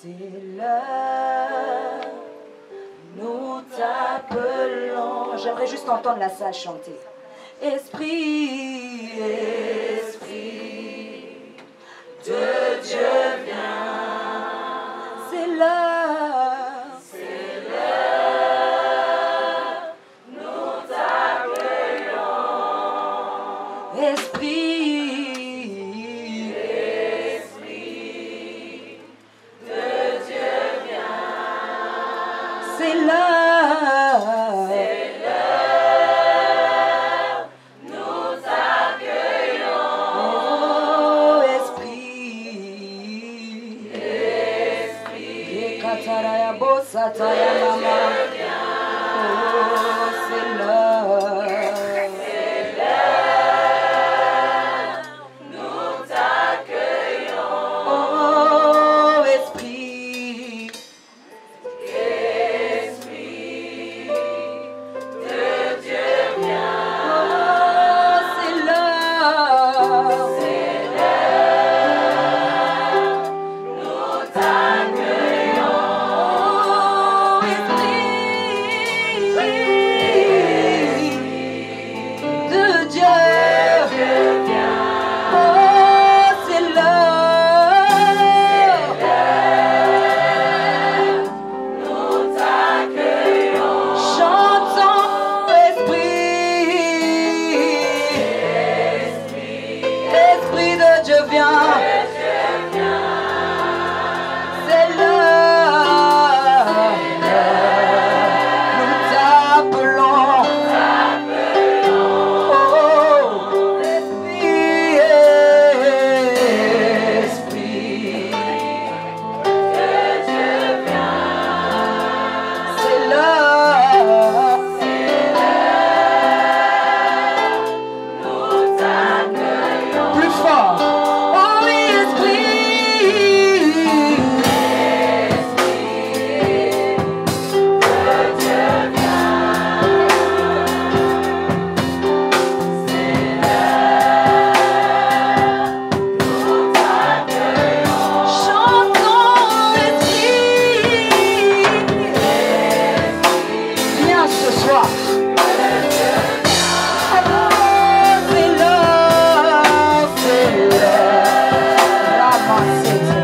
C'est l'heure, nous t'appelons. J'aimerais juste entendre la salle chanter. Esprit, Esprit de Dieu viens. C'est l'heure, nous t'appelons. Esprit, Esprit de Dieu viens. C'est l'heure, nous t'accueillons. Oh, Esprit, Esprit Kataraya Bosataya Mama. Oh, c'est l'heure. Oh, Esprit, Esprit de Dieu viens. Oh, c'est l'heure, nous t'accueillons. Oh, Esprit de Dieu viens. Oh, c'est l'heure, nous t'accueillons. Chantons, Esprit de Dieu viens. C'est l'heure, nous t'appelons. Oh, Esprit, Esprit de Dieu viens. C'est l'heure, nous t'accueillons. Plus fort. Oh oui, Esprit, de Dieu viens. C'est l'heure, nous t'accueillons. Chantons, Esprit, viens ce soir. C'est l'heure, ramassez-vous.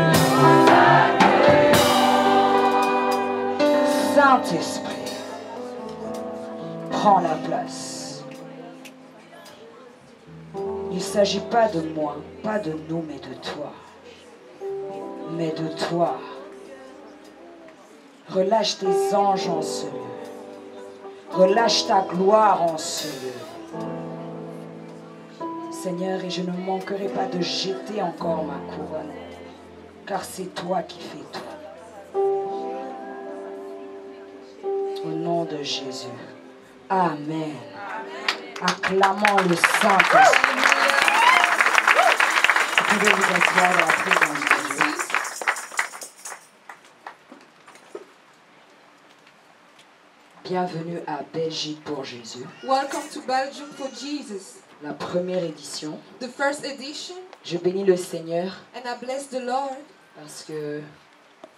Saint-Esprit, prends la place. Il ne s'agit pas de moi, pas de nous, mais de toi. Mais de toi. Relâche tes anges en ce lieu. Relâche ta gloire en ce lieu. Seigneur, et je ne manquerai pas de jeter encore ma couronne, car c'est toi qui fais tout. Au nom de Jésus. Amen. Acclamons le Saint-Esprit. Vous pouvez vous asseoir dans la présence de Dieu. Bienvenue à Belgique pour Jésus, Welcome to Belgium for Jesus, la première édition. the first edition, Je bénis le Seigneur and I bless the Lord parce que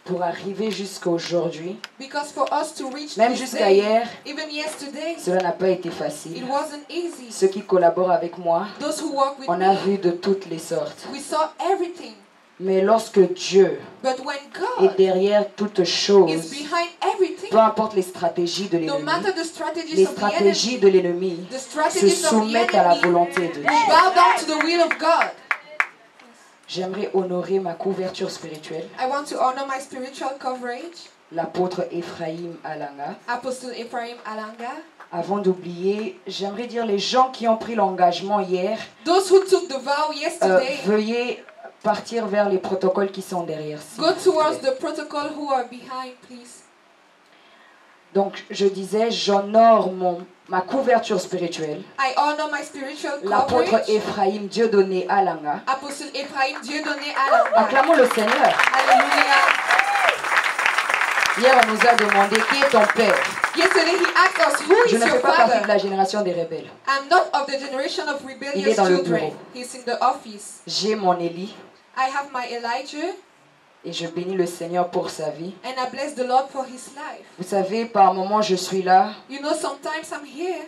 pour arriver jusqu'à aujourd'hui, because for us to reach même this jusqu'à day, hier, even yesterday, cela n'a pas été it facile. wasn't easy. Ceux qui collaborent avec moi, Those who walk with on a me, vu de toutes les sortes. we saw everything. Mais lorsque Dieu But when est God derrière toutes is choses, behind everything, peu importe les stratégies de no l'ennemi, matter the strategies les of the stratégies enemy, de l'ennemi the se strategies of the soumettent à la enemy volonté de Dieu. bow down to the will of God. J'aimerais honorer ma couverture spirituelle, I want to honor my spiritual coverage, l'apôtre Ephraim Alanga. Apostle Ephraim Alanga. Avant d'oublier, j'aimerais dire les gens qui ont pris l'engagement hier, Those who took the vow yesterday, veuillez partir vers les protocoles qui sont derrière. s'il go vous towards plaît. the protocol who are behind, please. Donc je disais, j'honore ma couverture spirituelle. I honor my spiritual L'apôtre coverage. Ephraim Dieudonné Alanga. Apostle Ephraim Dieudonné Alanga. Acclamons le Seigneur. Hallelujah. Hier, on nous a demandé qui est ton père. Yesterday he asked us, who Je is ne your fais pas partie de father? la génération des rebelles. I'm not of the generation of Il est rebellious dans le children. bureau. He's in the office. J'ai mon Élie. I have my Elijah. Et je bénis le Seigneur pour sa vie. And I bless the Lord for his life. Vous savez, par moments, je suis là, You know, sometimes I'm here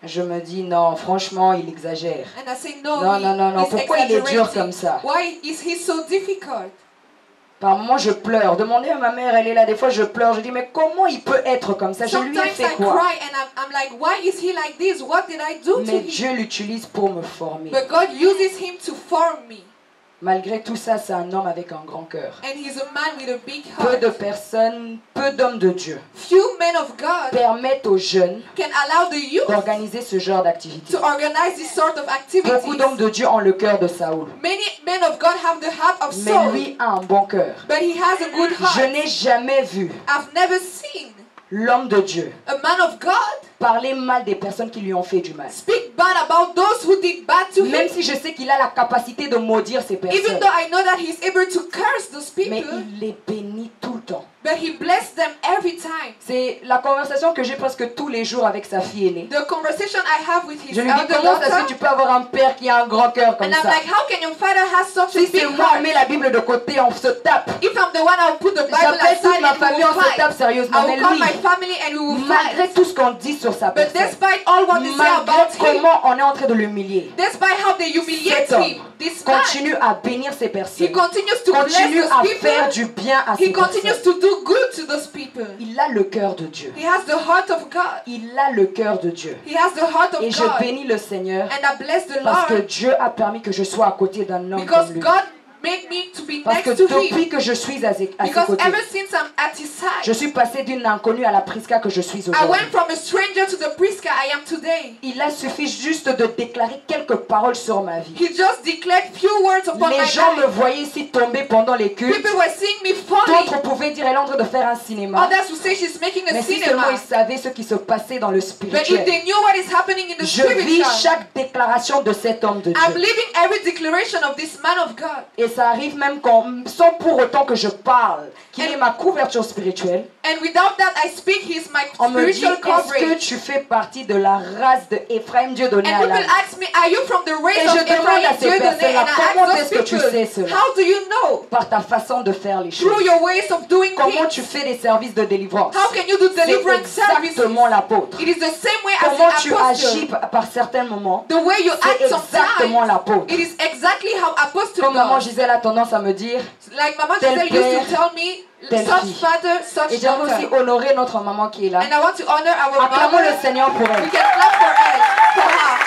je me dis, non, franchement, il exagère. and I say, no, Non, he's pourquoi il est dur exaggerating. comme ça? Why is he so difficult? Par moments, je pleure. Demandez à ma mère, elle est là, des fois, je pleure. Je dis, mais comment il peut être comme ça? Je lui ai Sometimes fait I quoi? cry and I'm like, why is he like this? What did I do to Mais him? Dieu l'utilise pour me former. But God uses him to form me. Malgré tout ça, c'est un homme avec un grand cœur. And he's a man with a big Peu heart. de personnes, peu d'hommes de Dieu Few men of God permettent aux jeunes can allow the youth d'organiser ce genre d'activité. to organize this sort of Beaucoup d'hommes activities. de Dieu ont le cœur de Saoul. Many men of God have the heart of Mais Saul, lui a un bon cœur. but he has a good Je heart. n'ai jamais vu I've never seen l'homme de Dieu a man of God parler mal des personnes qui lui ont fait du mal. speak bad about those who did bad to Même him, si je sais qu'il a la capacité de maudire ces even personnes. though I know that he's able to curse those Mais people, il les bénit tout le temps. but he blessed them every time. C'est la conversation que j'ai presque tous les jours avec sa fille aînée. The conversation I have with his Je lui dis, elder comment ça se fait que daughter, tu peux avoir un père qui a un grand cœur comme and I'm ça? like, how can your father have such a Si c'est big moi, on heart? met la Bible de côté, on se tape. If I'm the one, I'll put the Bible J'appelle toute aside ma and we famille, will on se tape fight. sérieusement. I Mais will call lui, my family and we will malgré fight. tout ce qu'on dit sur sa But personne, despite all what they say malgré about him, comment on est en train de l'humilier, despite how they humiliate cet homme him, this man, continue à bénir ces he personnes, continues to bless continue those à faire people. du bien à ces He continues personnes. to do good to those people. Il a le cœur de Dieu. He has the heart of God. Il a le cœur de Dieu. He has the heart of Et je God. bénis le Seigneur And I bless the parce que Lord Dieu a permis que je sois à côté d'un homme because comme lui. God made me to be Parce que next to him. depuis que je suis à ses Because côtés, ever since I'm at his je side, suis passée d'une inconnue à la Prisca que je suis I aujourd'hui. went from a stranger to the Prisca I am today. Il a suffi juste de déclarer quelques paroles sur ma vie. He just declared few words upon my Les gens me life. voyaient ici tomber pendant les cultes. People were seeing me falling. D'autres pouvaient dire elle est en train de faire un cinéma. Others would say she's making a Mais si seulement ils cinema. savaient ce qui se passait dans le But if spirituel. they knew what is happening in the Je vis spiritual, chaque déclaration de cet homme de I'm Dieu. living every declaration of this man of God. Et ça arrive même sans pour autant que je parle, qu'il est ma couverture spirituelle. And without that, I speak, he's my On me dit, spiritual est-ce que coverage. tu fais partie de la race de Ephraim, Dieu donné And à people l'âme? ask me, are you from the race Et of je demande à Ephraim, ces Dieu donné? personnes-là, And I comment ask est-ce those que tu people, sais cela? how do you know? Par ta façon de faire les choses. Through your ways of doing Comment things. tu fais des services de délivrance? How can you do C'est deliverance services? exactement l'apôtre. It is the same way as Comment the tu apostle. agis par certains moments, The way you c'est act exactement sometimes, l'apôtre. it is exactly how apostle Comme maman does. Gisèle a tendance à me dire, Like Mama tel Giselle used père, to tell me, telle such fille. father, such et j'aimerais aussi daughter. honorer notre maman qui est là. And I want to honor our Acclamons mother. le Seigneur pour We elle. can clap for her.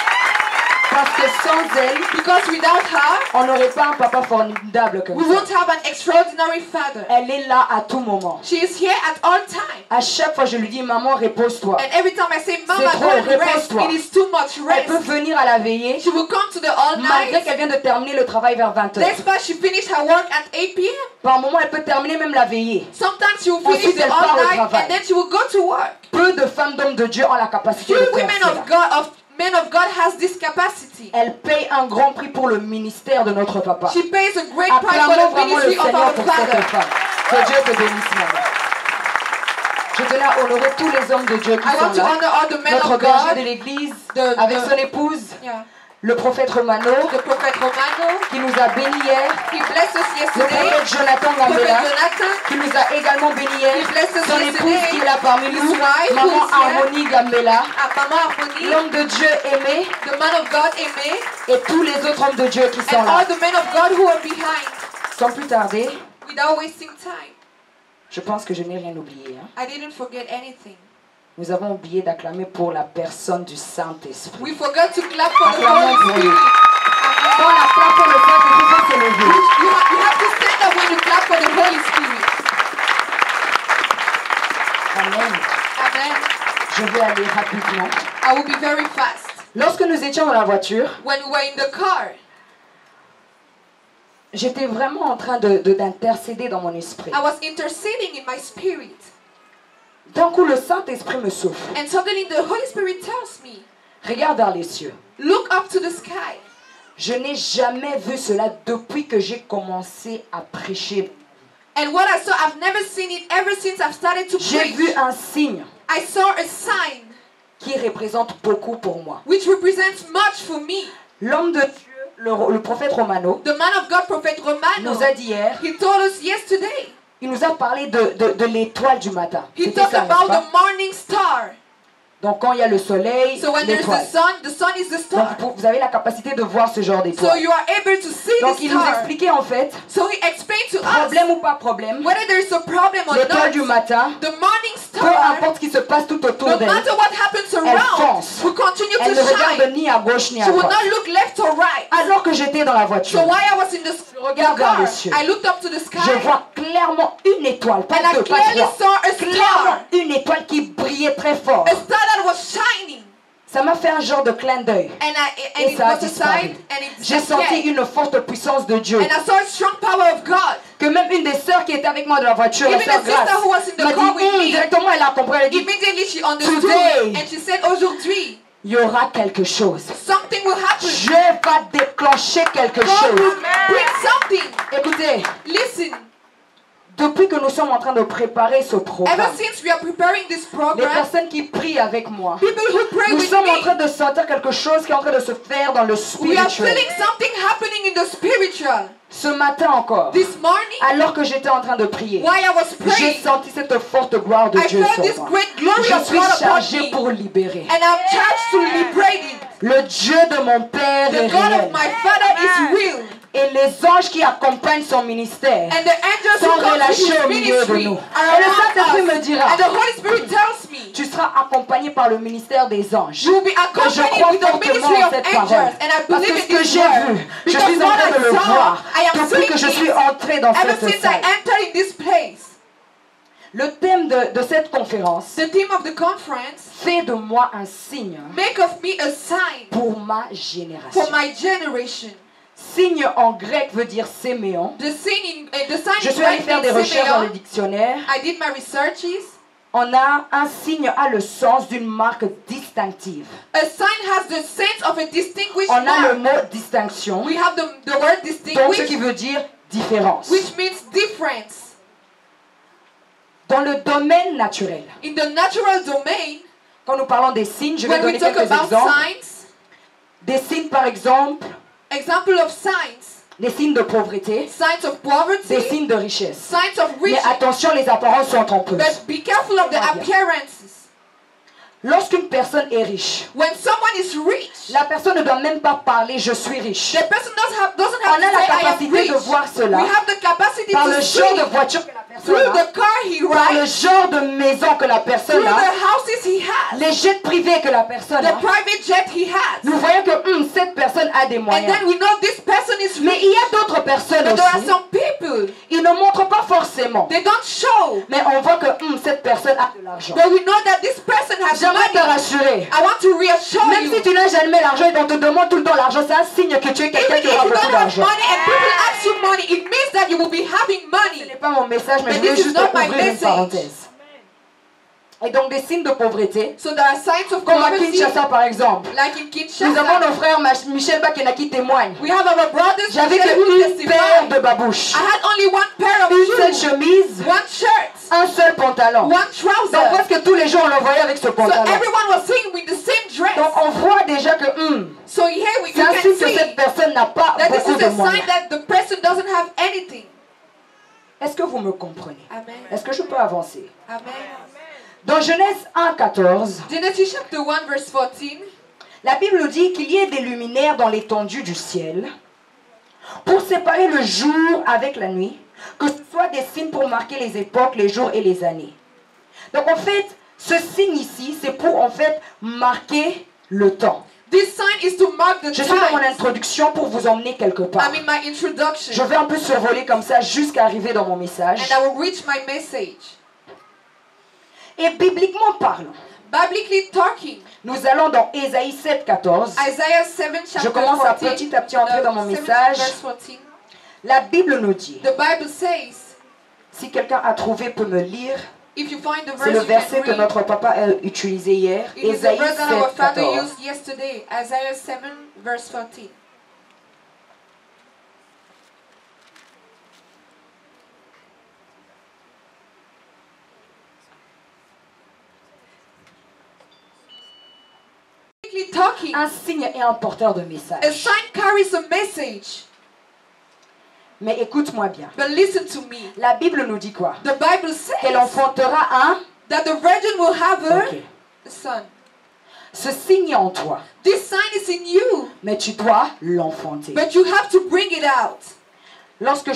Parce que sans elle, Because without her, on n'aurait pas un papa formidable comme we ça. won't have an extraordinary father. Elle est là à tout moment. She is here at all times. À chaque fois, je lui dis, maman, repose-toi. And every time I say, Mama, C'est trop, go and rest, repose-toi. it is too much Elle peut rest. venir à la veillée, She will come to the all malgré night. qu'elle vient de terminer le travail vers 20h. Despite she finished her work at 8 p.m. Par moment, elle peut terminer même la veillée. Sometimes she will finish Ensuite, the elle all part au night travail. and then she will go to work. Peu de femmes d'hommes de Dieu ont la capacité Few de faire women cela. of God, men of God has this capacity. Elle paye un grand prix pour le ministère de notre papa. She pays a great price for Acclamons the vraiment le ministry of Seigneur our pour cette Father. femme. Que Dieu te bénisse, maman. Je tenais à honorer tous les hommes de Dieu qui I sont want to là. honor all the men Notre of berger God, de l'église, The- avec the- son épouse, yeah, le prophète Romano, the prophet Romano. qui nous a bénis hier. He blessed us Le yesterday. prophète Jonathan Prophet Gambela, Jonathan. qui nous a également bénis hier. He blessed us Son épouse yesterday. qui est là parmi His nous. wife, Maman who is here. Harmonie Gambela. Mama Harmony. L'homme de Dieu aimé. The man of God, Aimé. Et tous les autres hommes de Dieu qui sont And là. all the men of God who are behind. Sans plus tarder, Without wasting time. je pense que je n'ai rien oublié. Hein. I didn't forget anything. Nous avons oublié d'acclamer pour la personne du Saint-Esprit. We forgot to clap for the Acclamons Holy pour lui. Spirit. Quand on acclame pour le Saint-Esprit, il faut se lever. You have to stand up when you clap for the Holy Spirit. Amen. Amen. Je vais aller rapidement. I will be very fast. Lorsque nous étions dans la voiture, When we were in the car, j'étais vraiment en train d'intercéder dans mon esprit. I was interceding in my spirit. D'un coup, le Saint-Esprit me souffle. And suddenly the Holy Spirit tells me, Regarde vers les cieux. look up to the sky. Je n'ai jamais vu cela depuis que j'ai commencé à prêcher. And what I saw, I've never seen it ever since I've started to J'ai vu preach. un signe I saw a sign qui représente beaucoup pour moi. which represents much for me. L'homme de Dieu le prophète Romano The man of God, Prophet Romano, nous a dit hier, he told us yesterday. il nous a parlé de l'étoile du matin. He C'était talked ça, about n'est-ce the pas? morning star. Donc quand il y a le soleil, So when there's l'étoile. the sun is the Donc star. vous avez la capacité de voir ce genre So d'étoile. you are able to see Donc the il nous star. expliquait en fait, So he explained to us problème ou pas problème, whether there's a problem or l'étoile du not. matin, The morning peu star, importe ce qui se passe tout autour no d'elle, matter what happens around, fonce. will continue elle to ne regarde shine. ni à gauche ni à She will droite. not look left or right. Alors que j'étais dans la So voiture, while I was in the regarde vers car, les cieux. I looked up to the je sky vois clairement une étoile, pas and I deux, pas clearly trois. saw a Clairement star. une étoile qui brillait très fort. A star that was shining. Ça m'a fait un genre de clin d'œil. And Et it ça a was a disparu. sign and it J'ai senti disappeared. une forte puissance de Dieu. And I saw a strong power of God. Que même une des sœurs qui était avec moi dans la voiture, la Even sœur the sister Grace, who was in the m'a car with dit, me, directement elle a compris, elle a dit, Immediately she understood Today. and she said, aujourd'hui, il y aura quelque chose. something will happen. Dieu va déclencher quelque God chose. will bring something. Écoutez, Listen, depuis que nous sommes en train de préparer ce ever programme, since we are preparing this les program, personnes qui prient avec moi, people who pray nous with sommes en me, train de sentir quelque chose qui est en train de se faire dans le we are spirituel. feeling something happening in the spiritual. Ce matin encore, This morning, alors que j'étais en train de prier, while I was j'ai praying, senti cette forte gloire de I Dieu felt sur this moi. great glory Je of suis God upon chargé me, pour libérer. and I'm charged to liberate it. Le Dieu de mon Père est The God réel. of my Father is real, Et les anges qui accompagnent son ministère and the angels sont who come to relâchés his au milieu de ministry nous. are Et le Saint-Esprit around me us. dira, And the Holy Spirit tells me, tu seras accompagné par le ministère des anges. you will be Et je accompanied crois with the fortement ministry en of cette angels. parole. And I Parce que believe ce in que this j'ai word. vu, je Because suis en what train de I le saw, voir I am depuis que je seeing suis it entré dans ever cette since I salle. entered in this place. Le thème de cette conférence The theme of the conference, fait de moi un signe make of me a sign pour ma for génération. my generation. Signe en grec veut dire séméon. The sign Je in suis allée Greek faire des means recherches dans le Simeon. dictionnaire. I did my researches. On a un signe a le sens d'une marque distinctive. A sign has the sense of a distinguished On a le mark. mot distinction, We have the word donc ce qui distinguished, veut dire différence. which means difference. Dans le domaine naturel, In the natural domain, quand nous parlons des signes, je vais when we donner talk quelques about exemples. signs, Des signes par exemple, example of signs, des signes de pauvreté, signs of des poverty, signes de richesse. signs of Mais riches. attention, les apparences sont trompeuses. But be careful of the Comment dire? appearances. Lorsqu'une personne est riche, When someone is rich, la personne ne doit même pas parler je suis riche. the person doesn't On have a to la say I am capacité rich. de voir cela We have the capacity par to le see genre de voiture que la personne through a, the car he par le rides, genre de maison que la personne through a, the houses he has, les jets privés que la personne the a. private jet he has. Nous voyons que cette personne a des And moyens. then we know this person is Mais rich. il y a d'autres personnes But there are aussi. some people, Ils ne montrent pas forcément. they don't show. Mais on voit que cette personne a de l'argent. But we know that this person has J'aimerais te money. rassurer. I want to reassure Même you. si tu n'as jamais l'argent et on te demande tout le temps l'argent, c'est un signe que tu es Even quelqu'un if qui you aura don't beaucoup have d'argent. money and people ask you money, it means that you will be having Ce money. n'est pas mon message, mais But je voulais this is juste not my ouvrir une message. parenthèse. Et donc des signes de pauvreté, So there are signs of comme à poverty, Kinshasa par exemple. like in Nous avons Kinshasa. nos frères Michel Bakena qui témoignent. We have our brothers J'avais who qu'une testify. paire de babouches, I had only one pair of une seule shoes, chemise, one shirt, un seul pantalon. one Donc trouser. presque tous les jours on le voyait avec ce So pantalon. everyone was singing with the same dress. Donc on voit déjà que So here you c'est un can signe que see cette personne n'a pas that this beaucoup is de a sign moyens. that the person doesn't have anything. Est-ce que vous me comprenez? Amen. Est-ce que je peux avancer? Amen. Dans Genèse 1:14, Genesis chapter 1 verse 14. la Bible nous dit qu'il y ait des luminaires dans l'étendue du ciel pour séparer le jour avec la nuit, que ce soit des signes pour marquer les époques, les jours et les années. Donc en fait, ce signe ici, c'est pour en fait marquer le temps. This sign is to mark the Je suis dans mon time. introduction pour vous emmener quelque part. I'm in my introduction. Je vais un peu survoler comme ça jusqu'à arriver dans mon message. And I will reach my message. Et bibliquement parlant, Biblically talking, nous allons dans Ésaïe 7:14. Isaiah 7 chapter Je commence à 14. petit entrer dans mon 7 message. verse 14. La Bible nous dit, The Bible says, si quelqu'un a trouvé peut me lire, if you find the c'est le verse you verset can que read. notre papa a utilisé hier, It is the Ésaïe verse that our father 7:14. used yesterday, Isaiah 7 verse 14. Biblically talking. Un signe est un porteur de message. A sign carries a message. Mais écoute-moi bien. But listen to me. La Bible nous dit quoi? The Bible says Qu'elle enfantera un... that the virgin will have her Ok. son. Ce signe est en toi. This sign is in you, Mais tu dois l'enfanter. but you have to bring it out. Lorsque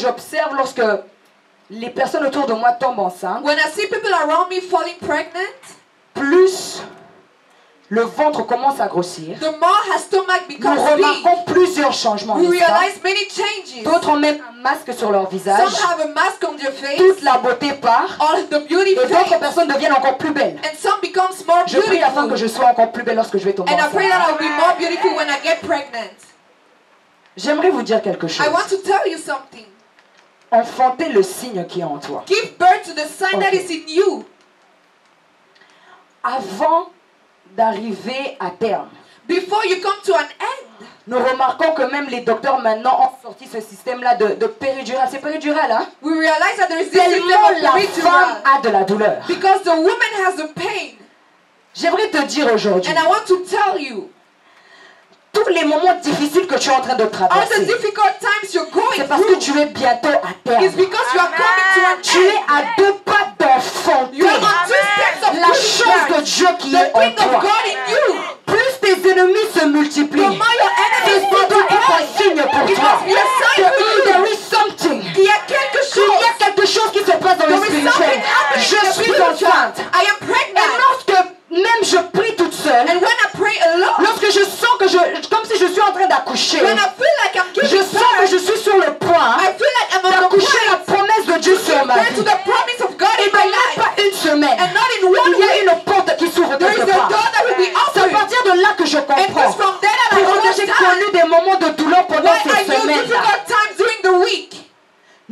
les personnes autour de moi tombent enceintes, When I see people around me falling pregnant, plus le ventre commence à grossir, the more her stomach nous becomes big. remarquons plusieurs changements. We n'est-ce pas? realize many changes. D'autres ont même un masque sur leur visage. Some have a mask on their face. Toute la beauté part. All the beauty Et d'autres fades. personnes deviennent encore plus belles. And some becomes more Je prie afin que beautiful. je sois encore plus belle lorsque je vais tomber And I pray that enceinte. I'll be more beautiful when I get pregnant. J'aimerais vous dire quelque chose. I want to tell you something. Enfantez le signe qui est en toi. Give birth to the sign that Okay. is in you. Avant d'arriver à terme, Before you come to an end. nous remarquons que même les docteurs maintenant ont sorti ce système-là de péridurale. C'est péridurale, hein? We realize that there is this system Tellement of la peridurale. femme a de la douleur. Because the woman has a pain. J'aimerais te dire aujourd'hui, And I want to tell you, tous les moments difficiles que tu es en train de all the traverser, difficult times you're going c'est parce que through tu es bientôt à terme. is because you are coming to an Tu es end. à deux pas d'enfanter You are on 2 steps of la chose de birth. Dieu qui The est en thing of toi. God in you. Plus tes ennemis se multiplient, The more your enemies ceci doit être un multiply. signe pour It toi. must be a sign Que for you. there is something. Il y a quelque Il y a chose. quelque chose qui se passe dans le There is spirituel. something happening Je in the suis spiritual. enceinte. I am Et pregnant. lorsque même je prie toute seule, And when I pray alone, lorsque je sens que comme si je suis en train d'accoucher, when I feel like I'm je giving sens que birth, je suis sur le point I feel like I'm on the d'accoucher la point promesse de Dieu sur ma to vie. the promise of God Et in dans my même life. pas une semaine, And not in one il y a week. une porte qui s'ouvre There is quelque a part. door that will be C'est à opened. partir de là que je And comprends. it's from there that I Parce que j'ai understand connu des moments de douleur pendant why I ces knew semaines-là. difficult times during the week.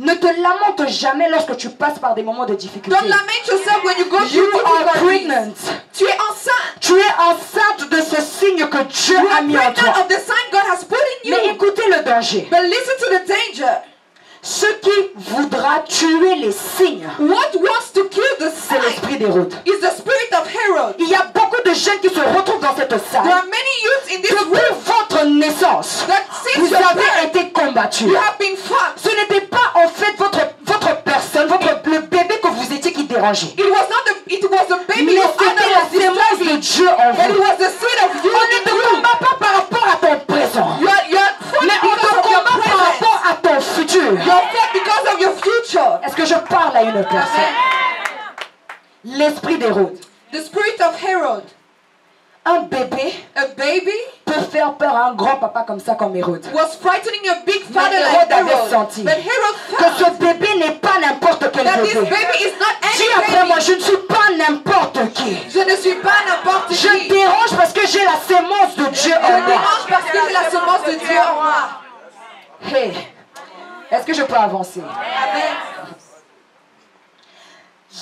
Ne te lamente jamais lorsque tu passes par des moments de difficulté. Don't lament yourself when you go You through are difficulties. pregnant. Tu es enceinte. Tu es enceinte de ce signe que Dieu You a are mis en pregnant toi. of the sign God has put in Mais you. écoutez le danger. But listen to the danger. Ce qui voudra tuer les signes, What wants to kill the c'est sign l'esprit d'Hérode. is the spirit of Herod. Il y a beaucoup de jeunes qui se retrouvent dans cette There salle. are many youths in this Depuis room votre naissance, that since vous your avez birth, été combattus. you have been fought. Ce n'était pas en fait votre personne, le bébé que vous étiez qui dérangeait. It was the baby Mais of c'était la Adam sémence de Dieu en but it vous. was the seed of you On ne in te you. combat pas par rapport à ton présent, You are fought mais on te because of your combat par present. rapport à ton futur. You are fought because of your future. Est-ce que je parle à une personne? Amen. L'esprit d'Hérode. The spirit of Herod. Un bébé A baby peut faire peur à un grand papa comme ça comme Hérode. was frightening a big father Mais like Hérode avait Herod. senti But Herod que ce felt bébé n'est pas n'importe quel that this bébé. baby is not Dis any après moi, baby. je ne suis pas n'importe qui. Je ne suis pas n'importe Je qui. dérange parce que j'ai la sémence de Dieu Je en moi. dérange parce que j'ai la semence de Dieu en moi. Hey, est-ce que je peux avancer? Amen.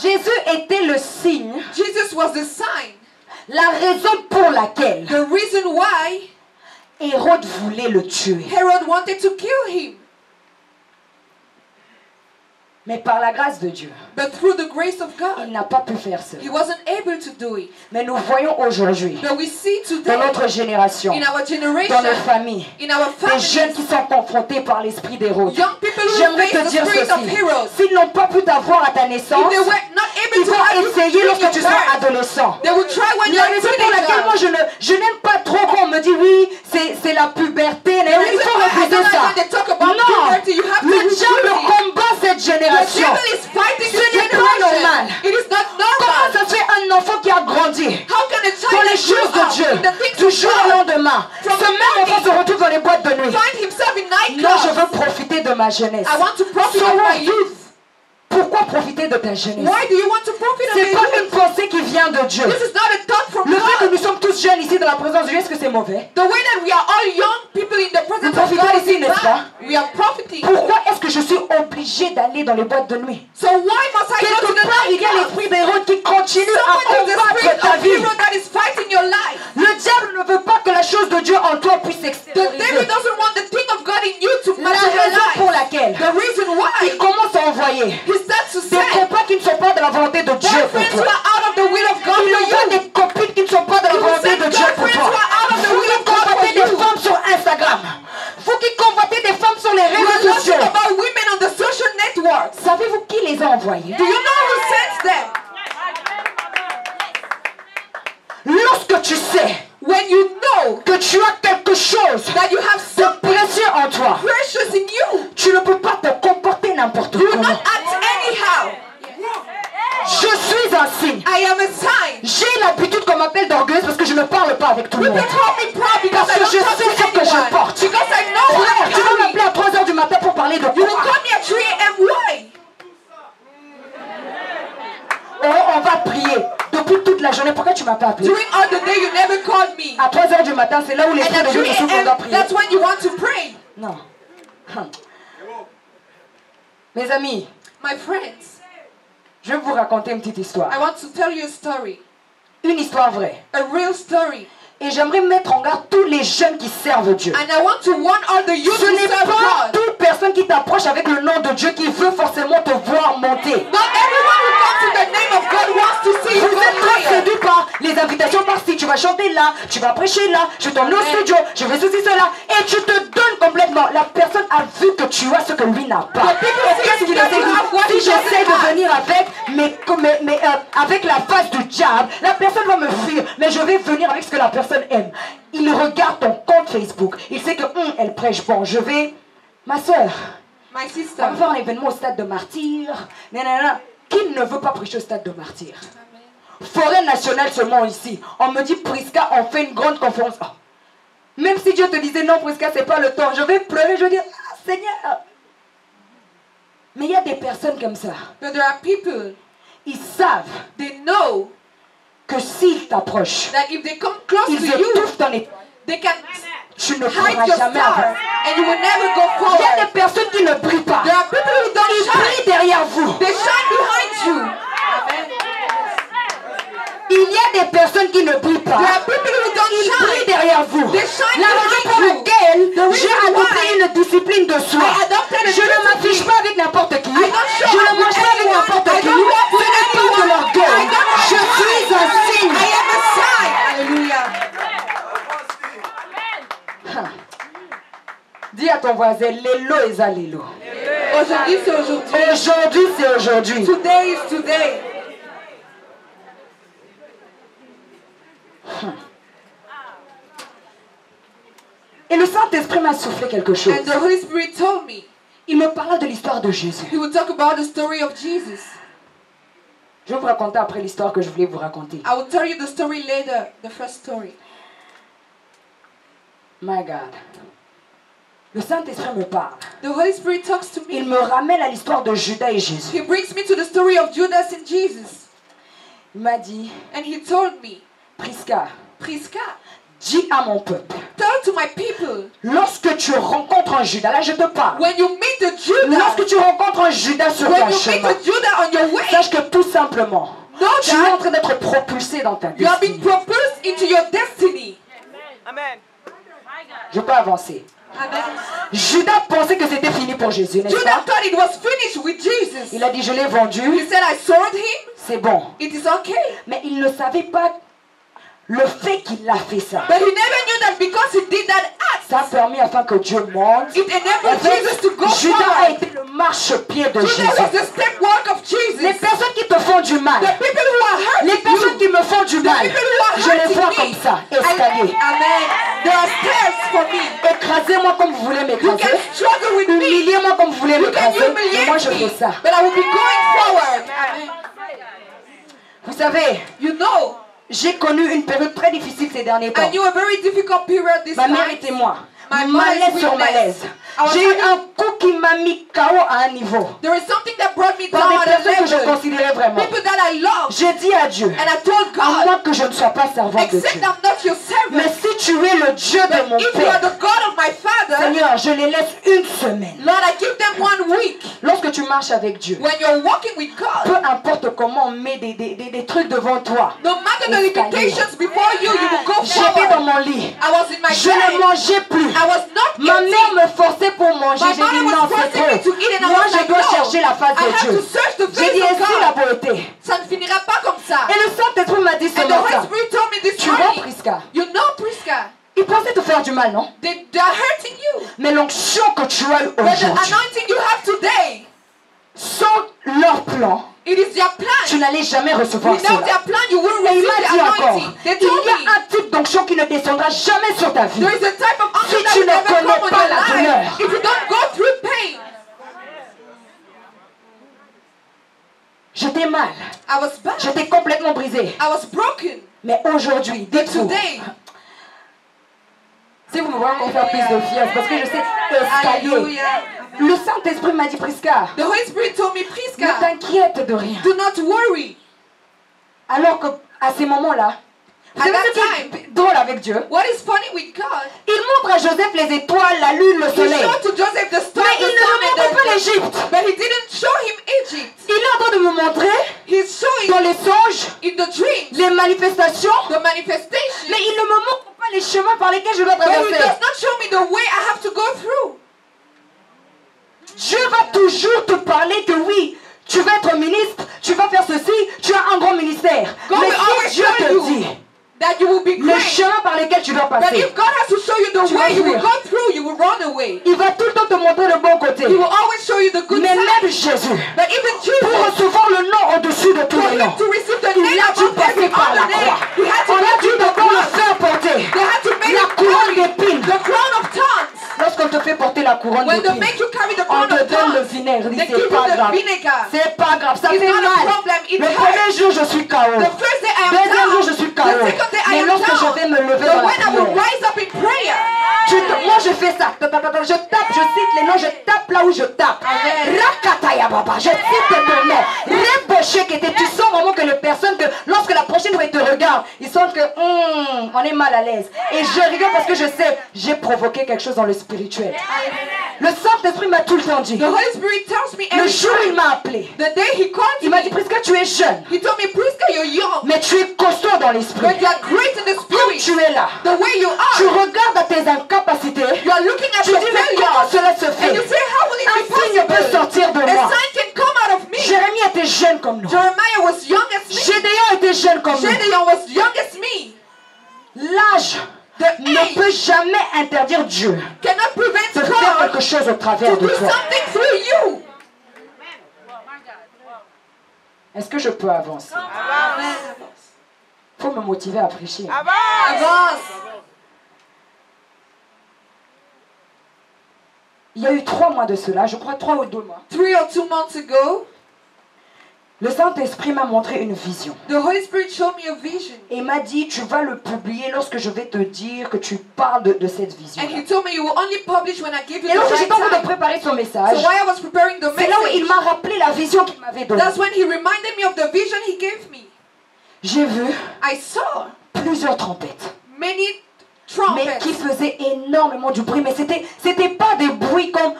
Jésus était le signe, Jesus was the sign, la raison pour laquelle the reason why Hérode voulait le tuer. Herod wanted to kill him. Mais par la grâce de Dieu, But through the grace of il God, n'a pas pu faire cela. he wasn't able to do it. Mais nous voyons aujourd'hui, But we see dans today, notre génération, in our dans generation, nos familles, in our des jeunes families, qui sont confrontés par l'esprit d'Hérode. young people who J'aimerais face te the dire spirit of ceci. Herod. S'ils n'ont pas pu t'avoir à ta If naissance, they were not able ils to vont have you essayer during lorsque your tu seras birth, adolescent. they will try when La you're a raison pour laquelle moi teenager. je n'aime pas trop quand on me dit oui, c'est la puberté. The Il reason faut why I refuser don't like ça. when they talk about Non, puberty, you have to le diable choose it. combat cette The génération. devil is fighting Ce this n'est pas generation. normal. It is not Comment normal. ça se fait un enfant qui a grandi How can a child dans les that grew choses de up Dieu in the things du of jour au God lendemain, From ce même enfant se retrouve dans les boîtes de nuit? find himself in Non, je nightclubs? veux profiter de ma jeunesse. I want to profit So of what? my youth. Pourquoi profiter de ta jeunesse? Why do you want to profit of C'est your pas youth? une pensée qui vient de Dieu. This is not a thought from Le fait que God. nous sommes tous jeunes ici dans la présence de Dieu, est-ce que c'est mauvais? The way that we are all young people in the presence Nous of God profitons is ici, n'est-ce pas? bad. We are profiting. Pourquoi est-ce que je suis obligée d'aller dans les boîtes de nuit? So why must I go to Quelque the part, il y a nightclub? l'esprit d'Hérode qui continue à Someone is the combattre spirit ta of vie. hero that is fighting your life. Le diable ne veut pas que la chose de Dieu en toi puisse The devil s'extérioriser. doesn't want the thing of God in you to La match your raison pour life. laquelle The reason il why commence à envoyer he starts to des say copains qui ne sont pas de la volonté de Dieu pour boyfriends who toi. are out of the will of God Il for envoie you. des copines qui ne sont pas de la He will volonté send de Dieu pour girlfriends toi. who are out of the will envoyés? Do you know who sent them? Lorsque tu sais When you know que tu as quelque chose that you have de something précieux en toi, precious in you, tu ne peux pas te comporter n'importe you will comment. not act anyhow. Je suis un signe. I am a sign. J'ai l'habitude qu'on m'appelle d'orgueilleuse parce que je ne parle pas avec tout le People monde. call me proud because Parce I que don't je talk sais ce to que je anyone. porte. Because I know what Frère, I tu vas carry. m'appeler à 3h du matin pour parler de You will quoi? call me at 3 a.m. Why? Oh, on va prier. Depuis toute la journée, pourquoi tu m'as pas appelé? During all the day you never called me. À 3h du matin, c'est là où les And frères at de Dieu 3 nous souffrent, on doit a.m. prier. that's when you want to pray. Non. Mes amis, My friends, je vais vous raconter une petite histoire. I want to tell you a story. Une histoire vraie. A real story. Et j'aimerais mettre en garde tous les jeunes qui servent Dieu. And I want to warn all the youth Ce who n'est serve pas God. toute personne qui t'approche avec le nom de Dieu qui veut forcément te voir monter. Not everyone who comes to the name of God wants to see you Vous go êtes très higher. séduits par les invitations par-ci. Tu vas chanter là, tu vas prêcher là, je t'emmène au Amen. studio, je vais ceci, cela. Et tu te donnes complètement. La personne a vu que tu as ce que lui n'a pas. The people Et qu'est-ce see qu'il that essaie you have de what Si he j'essaie doesn't de have. venir avec la face du diable, la personne va me fuir. Mais je vais venir avec ce que la personne aime. Il regarde ton compte Facebook. Il sait que elle prêche. Bon, je vais... Ma soeur, My on sister. va faire un événement au stade de Martyr. Nanana. Qui ne veut pas prêcher au stade de Martyr? Forêt nationale seulement ici. On me dit, Prisca, on fait une grande conférence. Oh. Même si Dieu te disait, non, Prisca, c'est pas le temps. Je vais pleurer, je vais dire, ah, Seigneur. Mais il y a des personnes comme ça. But there are people, Ils savent they know que s'ils t'approchent, that if they come close ils to you, étouffent ton état. they can Tu ne hide pourras your jamais star avancer. and you will never go Il y a forward. des personnes qui ne brillent pas. There are people who Ils don't shine. brillent derrière vous. They shine behind you. Amen. Il y a des personnes qui ne brillent pas. There are people who don't Ils brillent shine. derrière vous. They shine La raison behind pour you. laquelle The reason j'ai adopté why une discipline de soi. I adopted a Je ne m'affiche discipline. pas avec n'importe qui. I don't show Je up ne with mange pas avec anyone. n'importe I qui. don't walk Ce with n'est pas de anyone. l'orgueil. I don't Je suis un signe. I am a sign. Hallelujah. Dis à ton voisin, l'élo est à l'élo. Aujourd'hui, c'est aujourd'hui. Aujourd'hui, c'est aujourd'hui. Today is today. Et le Saint-Esprit m'a soufflé quelque chose. And the Holy Spirit told me, Il me parla de l'histoire de Jésus. he would talk about the story of Jesus. Je vais vous raconter après l'histoire que je voulais vous raconter. I will tell you the story later, the first story. My God. Le Saint-Esprit me parle. The Holy Spirit talks to Il me. me ramène à l'histoire de Judas et Jésus. He brings me to the story of Judas and Jesus. Il m'a dit, And he told me, Prisca, Prisca, dis à mon peuple, tell to my people, lorsque tu rencontres un Judas, là je te parle, when you meet the Judas, lorsque tu rencontres un Judas sur when ton you meet chemin, the Judah on your way, sache que tout simplement, know tu es en that train d'être propulsé dans ta you are being destinée. propelled into your destiny. Amen. Je peux avancer. Amen. Judas pensait que c'était fini pour Jésus, n'est-ce Judas pas? thought it was finished with Jesus. Il a dit, je l'ai vendu, He said, I sold him. c'est bon. It is okay. Mais il ne savait pas le fait qu'il a fait ça. But he never knew that because he did that act, Ça a permis afin que Dieu monte. it En enabled fait, Jesus to go Judas a forward. été le marchepied de Judas Jésus. was the step work of Les Jesus. personnes qui te font du mal, The people who are hurting les personnes you, qui me font du the mal, people who are je les vois hurting comme me, ça, escalier. Amen. There are stairs for me. Écrasez-moi comme vous voulez You m'écraser. can struggle with me. Humiliez-moi comme vous voulez You can m'écraser. Mais moi je humiliate fais me. ça. But I will be going forward. Amen. Vous savez, You know, j'ai connu une période très difficile ces derniers temps. I knew a very difficult period this Ma mère time. était moi. My mother is Malaise sur witness. malaise. I was J'ai eu having- un coup qui m'a mis KO à un niveau. There is something that brought me Par down des at a personnes que je level. considérais vraiment. People that I love. J'ai dit à Dieu, And I told à God, moins que je ne sois pas servante de except Dieu. I'm not your Mais servant. si tu es le Dieu de But mon if you are Père, the God of my Father, Seigneur, je les laisse une semaine. Lord, I give them 1 week. Lorsque tu marches avec Dieu, When you're walking with God, peu importe comment on met des trucs devant toi. no matter the Escalier. limitations before you, you will go J'étais dans forward. mon lit. I was in my Je ne bed. mangeais plus. I was not Ma eating. mère me forçait pour manger. My J'ai dit mother was non, c'est forcing me to trop. eat and I Moi, was je like, dois no. chercher la face I de have Dieu. to search the J'ai dit face of ainsi la God. beauté. Ça ne finira pas comme ça. Et le Saint-Esprit m'a dit ce And the Holy matin, Spirit told me this tu vois morning, Prisca, you know, Prisca, ils pensaient te faire du mal, non? they are hurting you. Mais l'onction que tu as eue But the aujourd'hui, anointing you have today, sans leur plan, It is their plan. tu n'allais jamais recevoir Without cela. their plan, you wouldn't Et il receive m'a the dit encore, anointing. They il told y a me un type d'onction qui ne descendra jamais sur ta vie. there is a type of unction Si that tu will ne never connais come on pas your la douleur. life if you don't go through pain. J'étais mal, I was bad. j'étais complètement brisée. I was broken. Mais aujourd'hui, But dites-vous, today, si vous me voyez encore faire plus de fièvre, parce que je sais escalier. hallelujah. Le Saint-Esprit m'a dit, Prisca, The Holy Spirit told me, ne Prisca, t'inquiète de rien. do not worry. Alors que à ces moments-là, vous At savez that ce qui est drôle avec Dieu? What is funny with God? Il montre à Joseph les étoiles, la lune, le He soleil. showed to Joseph the stars, Mais the il ne sun, lui montre pas and the... l'Égypte. But he didn't show him Egypt. Il est en train de me montrer He's showing dans les songes, in the dreams, les manifestations, the manifestation. mais il ne me montre pas les chemins par lesquels je dois But he traverser. does not show me the way I have to go through. Dieu va toujours te parler que oui, tu vas être ministre, tu vas faire ceci, tu as un grand ministère. God Mais will always si Dieu tell te you dit that you will be le great. chemin par lequel tu dois But passer, if God has to show you the Tu vas way you will fuir. go through, you will run away. il va tout le temps te montrer le bon côté. He will always show you the good Mais side. même Jésus, But even pour Jesus, recevoir le nom au-dessus de tous for les him noms, to receive the il name a dû above passer every par la other name, croix. he had to On go a dû through the d'abord le cross. faire porter. They had to make La him couronne carry d'épines. the crown of thorns. Lorsqu'on te fait porter la couronne When they d'épines, make you carry the on crown te of donne le thorns, vinaigre. they Dis, give c'est you pas the grave. vinegar. C'est pas grave, ça It's fait not a mal. problem, it Le hurts. premier jour, je suis KO. The first day I am Deuxième jour, down. je suis The KO. second day I Mais am lorsque je down. vais me lever But dans la when I will prière, rise up in prayer, moi je fais ça. Je tape, je cite les noms, je tape là où je tape. Amen. Rakataya Baba, je cite ton nom. Reboché qui était, tu sens vraiment que les personnes, que lorsque la prochaine fois ils te regardent, ils sentent que on est mal à l'aise. Et je rigole parce que je sais, j'ai provoqué quelque chose dans le spirituel. Le Saint-Esprit m'a tout le temps dit. the Holy Spirit tells me Le every jour où il time. m'a appelé, The day he called il me, m'a dit, Prisca, tu es jeune, he told me, Prisca, you're young, mais tu es costaud dans l'esprit. but you are great in the Comme spirit. tu es là, The way you tu are, regardes à tes incapacités, you are looking at tu your dis, mais comment failures, cela se and you fait? say, how will Un it be signe peut possible? sortir de A moi. sign can come out of me. Jérémie était jeune comme nous. Jeremiah was young as me. Gédéon était jeune comme nous. Gideon was young as me. L'âge The ne age peut jamais interdire Dieu cannot de prevent faire quelque God chose au travers to de do toi. something through you. Est-ce que je peux avancer? Il faut me motiver à prêcher. Avance. Il y a eu 3 mois de cela, je crois 3 ou 2 mois. 3 or 2 months ago, Le Saint-Esprit m'a montré une vision. the Holy Spirit showed me a vision. Et m'a dit, tu vas le publier lorsque je vais te dire que tu parles de cette vision. And he told me you will only publish when I give you Et the lorsque right j'étais en train de time. préparer son So message, while I was preparing the c'est là où il message, m'a rappelé la vision qu'il m'avait donnée. that's when he reminded me of the vision he gave me. J'ai vu I saw plusieurs trompettes, many mais trumpets. qui faisaient énormément du bruit. Mais c'était pas des bruits comme...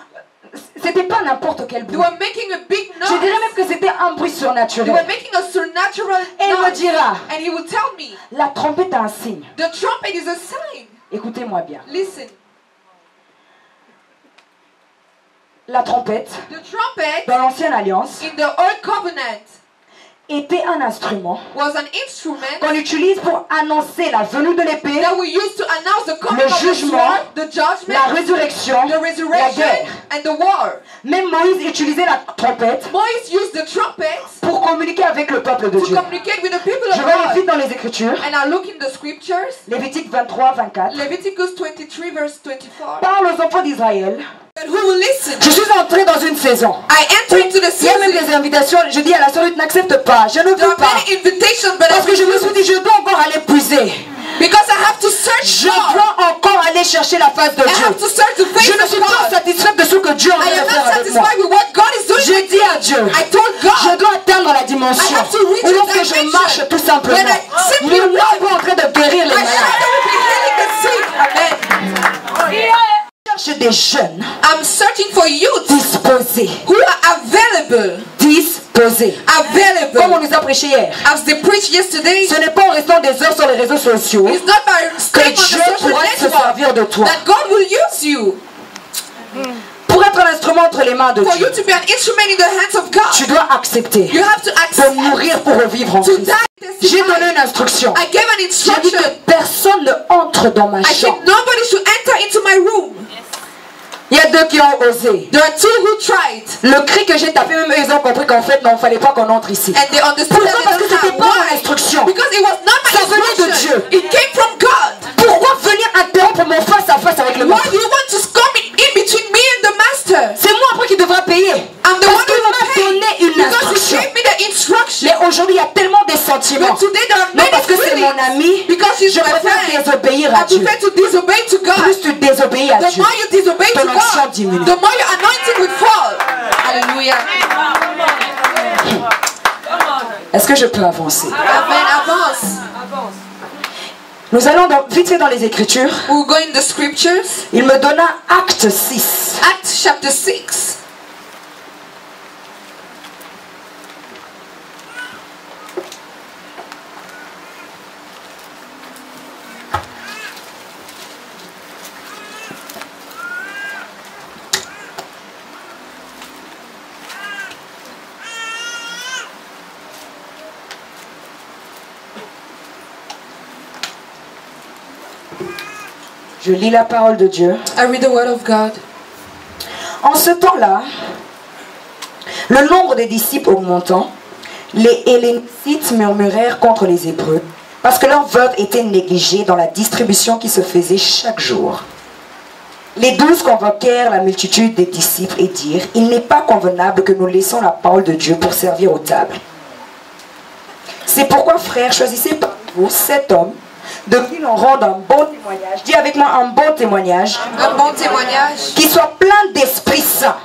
C'était pas n'importe quel They bruit. were making a big Je dirais noise. même que c'était un bruit They were surnaturel. making a supernatural Et il me noise. dira, And he will tell me, la trompette a un signe. the trumpet is a sign. Écoutez-moi bien. Listen, La trompette, the trumpet dans l'ancienne alliance, in the Old Covenant était un instrument was an instrument qu'on utilise pour annoncer la venue de l'épée, that we used to announce the coming Le of the jugement, sword, the judgment, la résurrection, the la resurrection, guerre. and the war. Même Moïse utilisait la trompette Moïse used the trumpet pour communiquer avec le peuple de to Dieu. communicate with the people Je of vais aller God. vite dans les Écritures. And I look in the scriptures, Lévitique 23, 24. Leviticus 23 verse 24. Parle aux enfants d'Israël. And who will listen? Je suis entré dans une saison. I enter into the Il y a même season. des invitations. Je dis à la sœur, n'accepte pas. Je ne There peux are pas. many invitations, but I Parce que je me suis refuse dit, je dois encore aller puiser. because I have to search Je more. dois encore aller chercher la face de I have Dieu. to search the face Je ne of suis pas God. satisfaite de ce que Dieu est en I train am de faire not avec moi. satisfied with what God is doing. J'ai dit à Dieu, I told je God dois atteindre la dimension I have to reach où a lorsque je dimension marche tout simplement, when I simply mon nom est en train de guérir les my malades. shadow will be healing the sick. Amen. Je cherche des jeunes I'm searching for youth disposés. who are available. Disposés. Comme on Available. nous a prêché hier. As they preached yesterday, Ce n'est pas en restant des heures sur les réseaux sociaux it's not by que staying on the Dieu social pourra se network servir de toi. that God will use you. Pour être un instrument entre les mains de For Dieu, you to be an instrument in the hands of God, tu dois accepter you have to de accept mourir pour revivre en to Christ. die. J'ai donné Testify. une instruction. I gave an J'ai dit instruction. que personne ne entre dans ma I said chambre nobody should enter into my room Il y a deux qui ont osé. There are two who tried. Le cri que j'ai tapé, même eux, ils ont compris qu'en fait, non, il ne fallait pas qu'on entre ici. And they understood Pourquoi? that Parce que they c'était don't pas have mon why. instruction. Because it was not Ça my venait de instruction. Dieu. It came from God. Pourquoi venir interrompre mon face à face avec le Why maître? do you want to come in between me and the master? C'est moi après qui devra payer. I'm the Parce one qu'il who m'a will pay. donné une Because instruction. he gave me the instruction. Mais aujourd'hui, il y a tellement de sentiments. But today there are Non, many parce que c'est feelings. mon ami, Because he's je my préfère friend. désobéir à I Dieu. prefer to disobey to God. Plus tu désobéis à The Dieu, more you disobey to ton onction God, diminue. the more your anointing will fall. Hallelujah. Est-ce que je peux avancer? Amen. Avance. Nous allons vite fait dans les Écritures. We'll go in the scriptures. Il me donna Acte 6. Acts chapter 6. Je lis la parole de Dieu. I read the word of God. En ce temps-là, le nombre des disciples augmentant, les Hellénites murmurèrent contre les Hébreux, parce que leurs veuves étaient négligées dans la distribution qui se faisait chaque jour. Les 12 convoquèrent la multitude des disciples et dirent, « Il n'est pas convenable que nous laissions la parole de Dieu pour servir aux tables. C'est pourquoi, frères, choisissez parmi vous 7 hommes, de qui l'on rende un bon témoignage. » Dis avec moi, un bon témoignage. Un bon témoignage. Qui soit plein d'Esprit Saint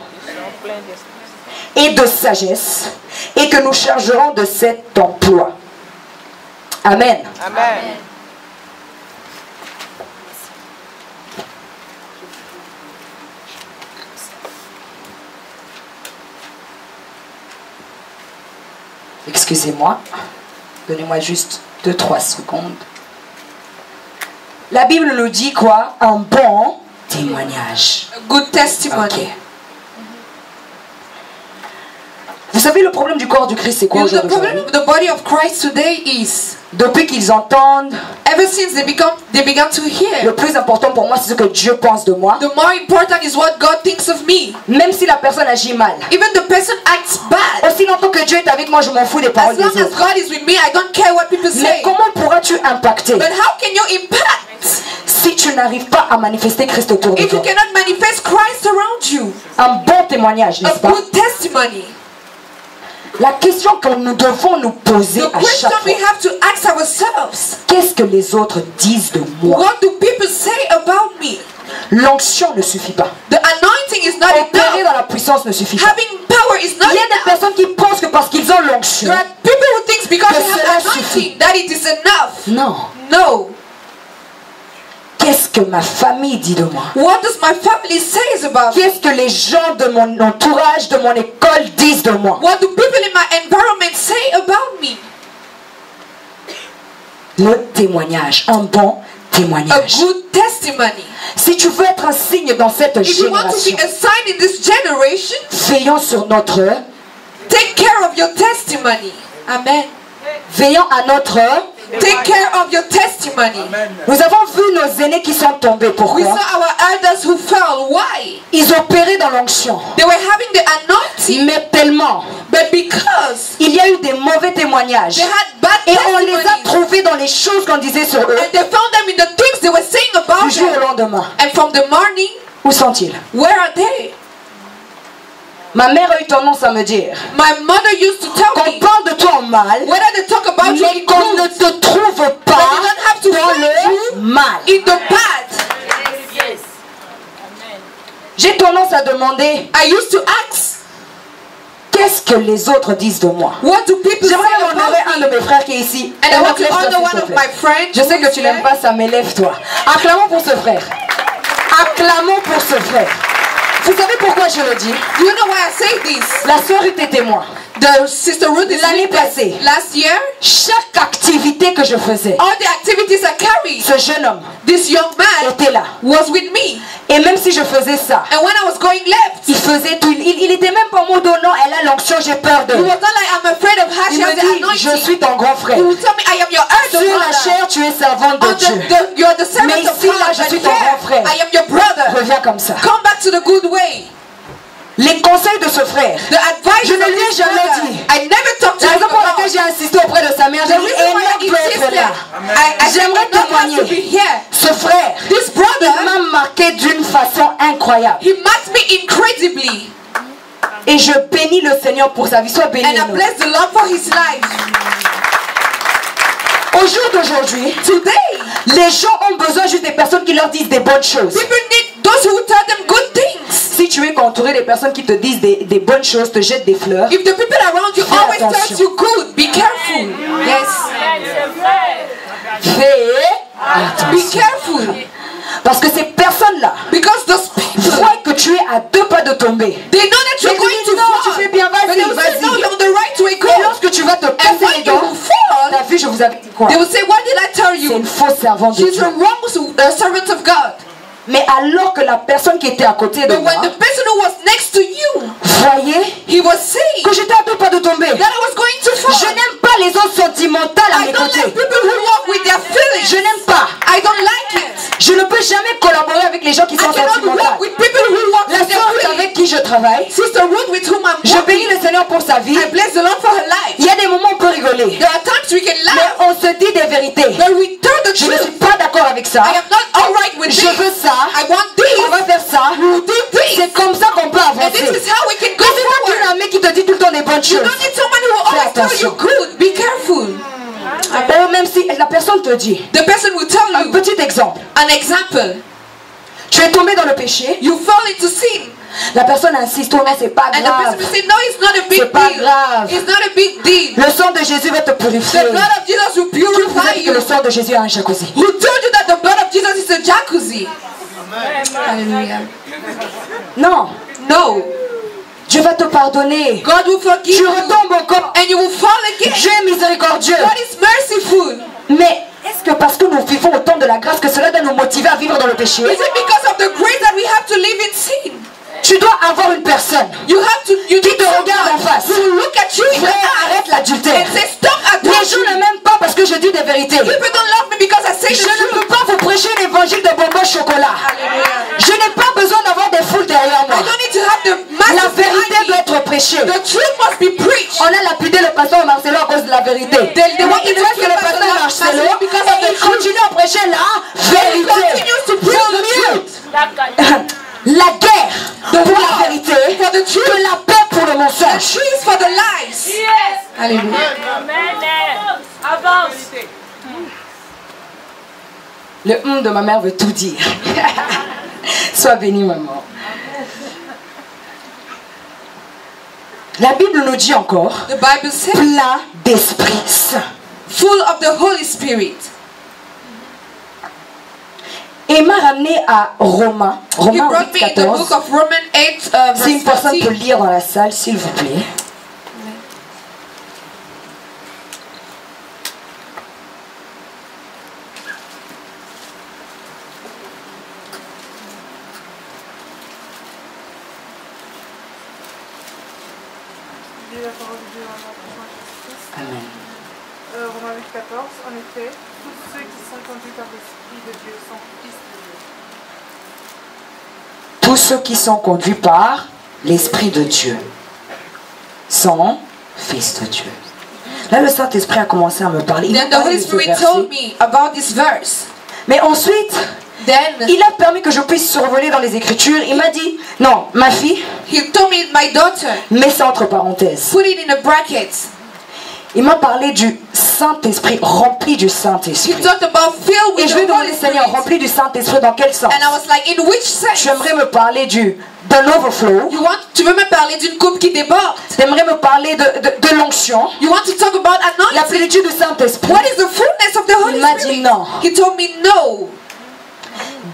et de sagesse, et que nous chargerons de cet emploi. Amen. Amen. Excusez-moi, donnez-moi juste 2-3 secondes. La Bible nous dit quoi? Un bon témoignage. A good testimony. Ok. Vous savez, le problème du corps du Christ, c'est quoi You know, the aujourd'hui? problem of the body of Christ today is, Depuis qu'ils entendent, ever since they began to hear, le plus important pour moi, c'est ce que Dieu pense de moi. the more important is what God thinks of me. Même si la personne agit mal. Even the person acts bad. Aussi longtemps que Dieu est avec moi, je m'en fous des As paroles long des as autres. God is with me, I don't care what people Mais say. comment pourras-tu impacter But how can you impact si tu n'arrives pas à manifester Christ autour de if you toi? cannot manifest Christ around you? Un bon témoignage, A n'est-ce pas? good testimony. La question que nous devons nous poser The à question chaque we fois, have to ask ourselves, qu'est-ce que les autres disent de moi? what do people say about me? L'onction ne suffit pas. The anointing is not Opérer enough. dans la puissance ne suffit pas. Having power is not Il y a des enough. personnes qui pensent que parce qu'ils ont l'onction, There are people who think because Que they cela have suffit. anointing that it is enough. non. No. Qu'est-ce que ma famille dit de moi? What does my family say about me? Qu'est-ce que les gens de mon entourage, de mon école disent de moi? What do people in my environment say about me? Le témoignage, un bon A témoignage. good testimony. Si tu veux être un signe dans cette If you want to génération, be a sign in this generation, veillons sur notre, take care of your testimony. Amen. veillons à notre. Take care of your testimony. Nous avons vu nos aînés qui sont tombés. We Pourquoi? saw our elders who fell. Why? Ils opéraient dans l'onction. They were having the anointing, Mais tellement, but because il y a eu des mauvais témoignages. they had bad Et on les a testimonies, trouvés dans les choses qu'on disait sur eux. and they found them in the things they were saying about Du jour au them. lendemain. And from the morning, Où sont-ils? where are they? Ma mère a eu tendance à me dire, My mother used to tell qu'on me, parle de toi en mal, whether they talk about you mais in qu'on ne good, te trouve but pas you don't have to dans find le you mal. in the bad. J'ai tendance à demander, I used to ask, qu'est-ce que les autres disent de moi? what do people say J'aimerais honorer un about de me? mes frères qui est ici. And I want to Lève-toi, honor s'il one te of plaît. my friends. Je sais who que is tu n'aimes here. pas ça, mais lève-toi. Acclamons pour ce frère. Acclamons pour ce frère. Vous savez pourquoi je le dis? Do you know why I say this? La sœur était témoin. The Sister Ruth is L'année witness. passée. Last year, Chaque activité que je faisais, all the activities I carried, ce jeune homme this young man était là. was with me. Et même si je faisais ça, And when I was going left, il faisait tout. Il était même pas en mode, oh non, elle a l'onction, j'ai peur he d'elle. was not like, I'm afraid of her, Il she has me the dit, je anointing. suis ton grand frère. He would tell me, I am your elder Sur la brother. chair, tu es servante de On Dieu. you are the servant Mais of ici, God, là, je but suis ton here, grand frère. I am your brother. Reviens comme ça. Come back to the good way. Les conseils de ce frère, The advice je ne of lui ai this jamais brother, dit. I never talked to La him raison pour about. laquelle j'ai insisté auprès de sa mère, j'ai The dit, reason why I Enoch doit être insisted, là. I J'aimerais said, Enoch has to be témoigner. here. Ce frère, This il brother, m'a marqué d'une façon incroyable. he marked me incredibly. Et je bénis le Seigneur pour sa vie. Sois béni. And I Enoch. bless the Lord for his life. Au jour d'aujourd'hui, Today, les gens ont besoin juste des personnes qui leur disent des bonnes choses. people need those who tell them good things. Si tu es entouré des personnes qui te disent des bonnes choses, te jettent des fleurs, If the people around you Fais always attention. tell you good, be careful. Yes. fais Be attention. careful. Parce que ces personnes-là Because those people, croient que tu es à 2 pas de tomber. they know that you're Mais tu going dis, to non, fall. tu fais bien, But they vas-y, will say, no, vas-y. you're on the right way, go. Et lorsque tu vas te And casser les when you dents, will fall, t'as vu, je vous avais dit quoi? they will say, what did I tell C'est you? une fausse servante de She's Dieu. a wrong servant of God. Mais alors que la personne qui était à côté de But moi when the person who was next to you, voyait he was saying que j'étais à 2 pas de tomber, that I was going to fall. je n'aime pas les autres sentimentales à I mes don't like côtés. people who walk with their feelings. Je n'aime pas. I don't like it. Je ne peux jamais collaborer avec les gens qui I sont cannot sentimentales. walk with people who walk La with their sœur feelings. avec qui je travaille, Sister Ruth, with whom I'm je bénis walking, le Seigneur pour sa vie. I bless the Lord for her life. Il y a des moments où on peut rigoler, There are times we can mais laugh, on se dit des vérités. but we tell the Je ne suis truth. pas d'accord avec ça. I am not alright with Je this. veux ça. I want On va this. faire ça. You do this. C'est comme ça qu'on peut And this avancer. is how we can go Mais c'est pas qu'une forward. amie qui te dit tout le temps des bonnes You choses. don't need someone who will Fais always tell you attention. good. Be careful. Oh, même si la personne te dit. The person will tell Un you. petit exemple. An example. Tu es tombé dans le péché. You fall into sin. La personne insiste, oh non, c'est pas And the person grave. will say, no, it's not a big C'est pas deal. grave. It's not a big deal. Le sang de Jésus va te purifier. The blood of Jesus will Qui vous a purify dit que le you. sang de Jésus a un jacuzzi? Who told you that the blood of Jesus is a jacuzzi? Hallelujah. Non. No. Dieu va te pardonner. God will forgive Tu you. retombes encore. And you will fall again. Dieu est miséricordieux. God is merciful. Mais est-ce que parce que nous vivons au temps de la grâce que cela doit nous motiver à vivre dans le péché? Is it because of the grace that we have to live in sin? Tu dois avoir une personne You have to. You qui need te regarde en someone face. who will look at you in the Frère, eye arrête l'adultère. and say, stop Les gens adultery. ne m'aiment pas parce que je dis des vérités. People don't love me because I say Je the ne truth. peux pas vous prêcher l'évangile de bonbons au chocolat. Hallelujah. Je n'ai pas besoin d'avoir des foules derrière moi. I don't need to have the La masses vérité behind doit me. être prêchée. The truth must be preached. On a lapidé le pasteur Marcelo à cause de la vérité. They want Il to reste que le kill pasteur Pastor Marcelo Marcelo because of et the il continue à prêcher la vérité. continues to preach the truth. La guerre pour war la vérité, for the truth. que la paix pour le The mensonge. truth for the lies. Hallelujah. Avance. Le de ma mère veut tout dire. Sois bénie, maman. La Bible nous dit encore, The Bible says, plein d'Esprit Saint. full of the Holy Spirit. Et il m'a ramené à Romains, He Romains brought 8, me in the book 14. of Romans 8, Si une verse personne peut 14. lire dans la salle, s'il vous plaît. Dis la parole de Dieu en approchant Jésus-Christ. Amen. Romains 8, 14. En effet, tous ceux qui sont conduits par l'Esprit de Dieu sont fils de Dieu. Tous ceux qui sont conduits par l'Esprit de Dieu sont fils de Dieu. Là, le Saint-Esprit a commencé à me parler. Il m'a Then the parlé Holy de ce Spirit verset. told me about this verse. Mais ensuite, Then il a permis que je puisse survoler dans les Écritures. Il m'a dit, non, ma fille, he told me, my daughter, mets ça entre parenthèses. put it in the brackets. Il m'a parlé du Saint-Esprit, rempli du He Saint-Esprit. talked about filled Et with je vais the demander, Holy Seigneur, Spirit. rempli du Saint-Esprit, dans quel sens? And I was like, in which sense? Tu aimerais me parler d'un overflow. Tu veux me parler d'une coupe qui déborde? Tu aimerais me parler de l'onction. You want to talk about La anointing? plénitude du Saint-Esprit. What is the fullness of the Holy Il m'a dit Spirit? non. He told me no.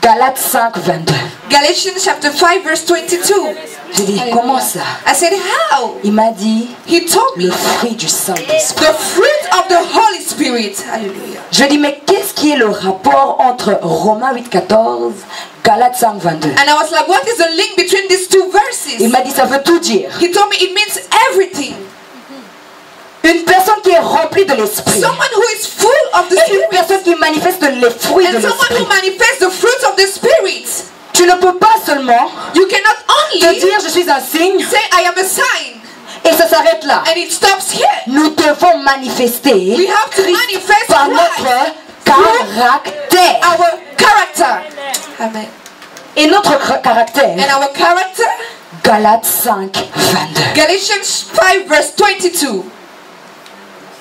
Galates 5, 22. Galatians chapter 5 verse 22. J'ai dit, comment ça? I said, how? Il m'a dit, He told me le fruit du Saint-Esprit. the fruit of the Holy Spirit. Hallelujah. Je dis, mais qu'est-ce qui est le rapport entre Romains 8,14, Galates 5, 22? And I was like, what is the link between these two verses? Il m'a dit, ça veut tout dire. He told me it means everything. Une personne qui est remplie de l'Esprit. Someone who is full of the Et une Spirit. personne qui manifeste les fruits de And someone who l'Esprit. manifests the fruits of the Spirit. Tu ne peux pas seulement You cannot te only dire, je suis un signe, say, I am a sign, et ça s'arrête là. and it stops here. Nous devons manifester We have to manifest par Christ, notre caractère. our character. Amen. Et notre caractère, And our character, Galates 5, 22. Galatians 5 verse 22.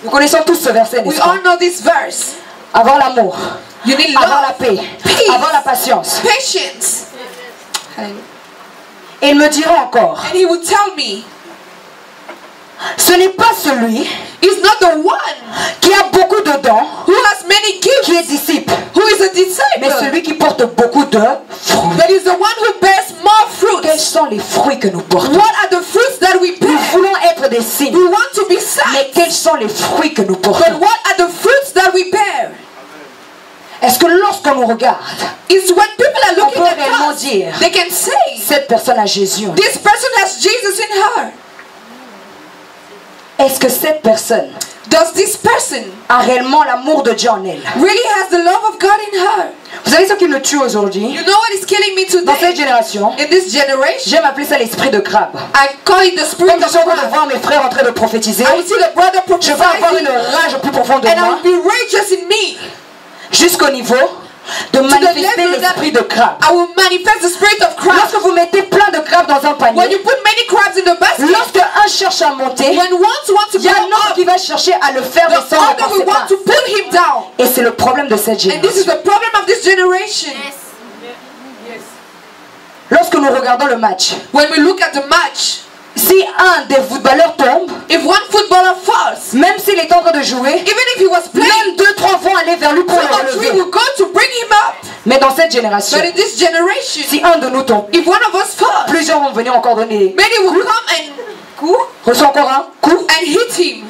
Nous connaissons tous ce verset, We n'est-ce pas? all know this verse. Avoir l'amour, You need avoir la love, paix, peace, avoir la patience. patience. Et il me dira encore, And he would tell me, ce n'est pas celui is not the one qui a beaucoup de dons who has many gifts, qui est disciple, who is a mais disciple, celui qui porte beaucoup de fruits. but is the one who bears more Quels fruits. sont les fruits que nous portons? What are the fruits that we Nous bear? voulons être des signes, We want to be signs, mais quels sont les fruits que nous but portons? what are the fruits that we bear? Est-ce que lorsqu'on nous regarde, Is when people are on looking peut at réellement us, dire, they can say, cette personne a Jésus en elle? this person has Jesus in her. Est-ce que cette personne Does this person a réellement l'amour de Dieu en elle? really has the love of God in her? Vous savez ce qui me tue aujourd'hui? You know what is killing me Dans cette today? génération, In this generation, j'aime appeler ça l'esprit de crabe. I call it the spirit Comme je of suis en train de pride. voir mes frères en train de prophétiser, I will see the brother je vais avoir une prophesying, rage au plus profond de and I moi, will be righteous in me. jusqu'au niveau de manifester level that l'esprit de crabe. I will manifest the spirit of Christ. Lorsque vous mettez plein de crabes dans un When panier, you put many crabs in the basket, lorsque un cherche à monter, when one wants to il y go a un autre up, qui va chercher à le faire the descendre par other ses will want mains. to pull him down. Et c'est le problème de cette And this is génération. the problem of this generation. Lorsque nous regardons le match, When we look at the match, si un des footballeurs tombe, if one footballer falls, même s'il est en train de jouer, even if he was playing, même 2-3 vont aller vers lui pour two le or three relever. will go to bring him up. Mais dans cette génération, But in this generation, si un de nous tombe, if one of us falls, plusieurs vont venir encore donner many will come reçoit encore un coup and hit him.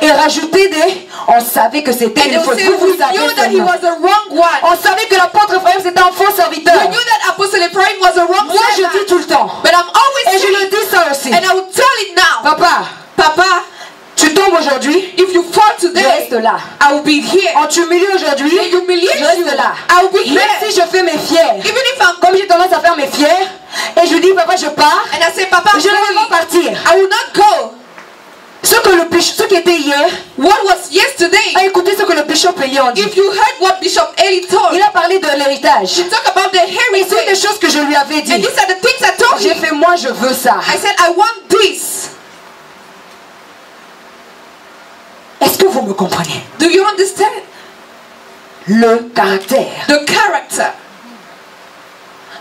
et rajouter des. On savait que c'était And they une will faute. say, Vous we savez knew that he seulement. was the wrong one. On savait que l'apôtre Ephraim c'était un faux serviteur. We knew that Apostle Ephraim was the wrong Moi je dis servant. tout le temps. But I'm Et always je le saying, dis ça aussi. and I will tell it now, Papa, Papa, tu tombes aujourd'hui, if you fall je today, reste là. I will be here. On t'humilie aujourd'hui, They humiliate je you, reste là. I will be Même here. si je fais mes fiers. Even if I'm Comme j'ai tendance à faire mes fiers, et je dis papa je pars, and I say, Papa, I'm je ne vais pas going, partir. I will not go. Ce qui était hier What was yesterday? a écouté ce que le bishop hier a dit. If you heard what Bishop Eli told, Il a parlé de l'héritage. he talked about the Et c'est des heritage. choses que je lui avais And dit. these are the things I told J'ai him. fait moi je veux ça. I said, I want this. Est-ce que vous me comprenez? Do you understand? Le caractère. The character.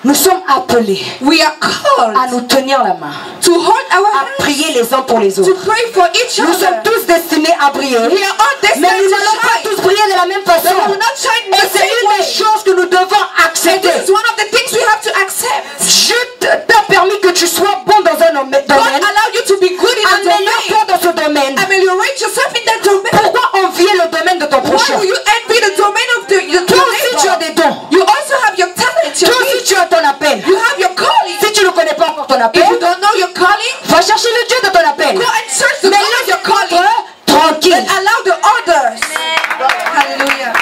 Nous sommes appelés We are called à nous tenir la main, to hold our à hands, prier les uns pour les to autres. pray for each Nous sommes other. tous destinés à briller, We are all mais destined nous to n'allons pas shine. tous briller de la même But façon. we will not shine Et the c'est same une des way. choses que nous devons And accepter. this is one of the things we have to accept. Dieu t'a permis que tu sois bon dans un God domaine. allowed you to be good in a domain. Améliore-toi dans ce domaine. Ameliorate yourself in that domain. Pourquoi envier le domaine de ton Why prochain? will you envy the domain of your Toi aussi tu as neighbor? des dons. You also have your talent, your Toi aussi gift. tu as ton appel. You have your calling. Si tu ne connais pas encore ton appel, If you don't know your calling, va chercher le Dieu de ton appel. go and search the Mais God of your laisse-toi calling. tranquille. And allow the others. Hallelujah.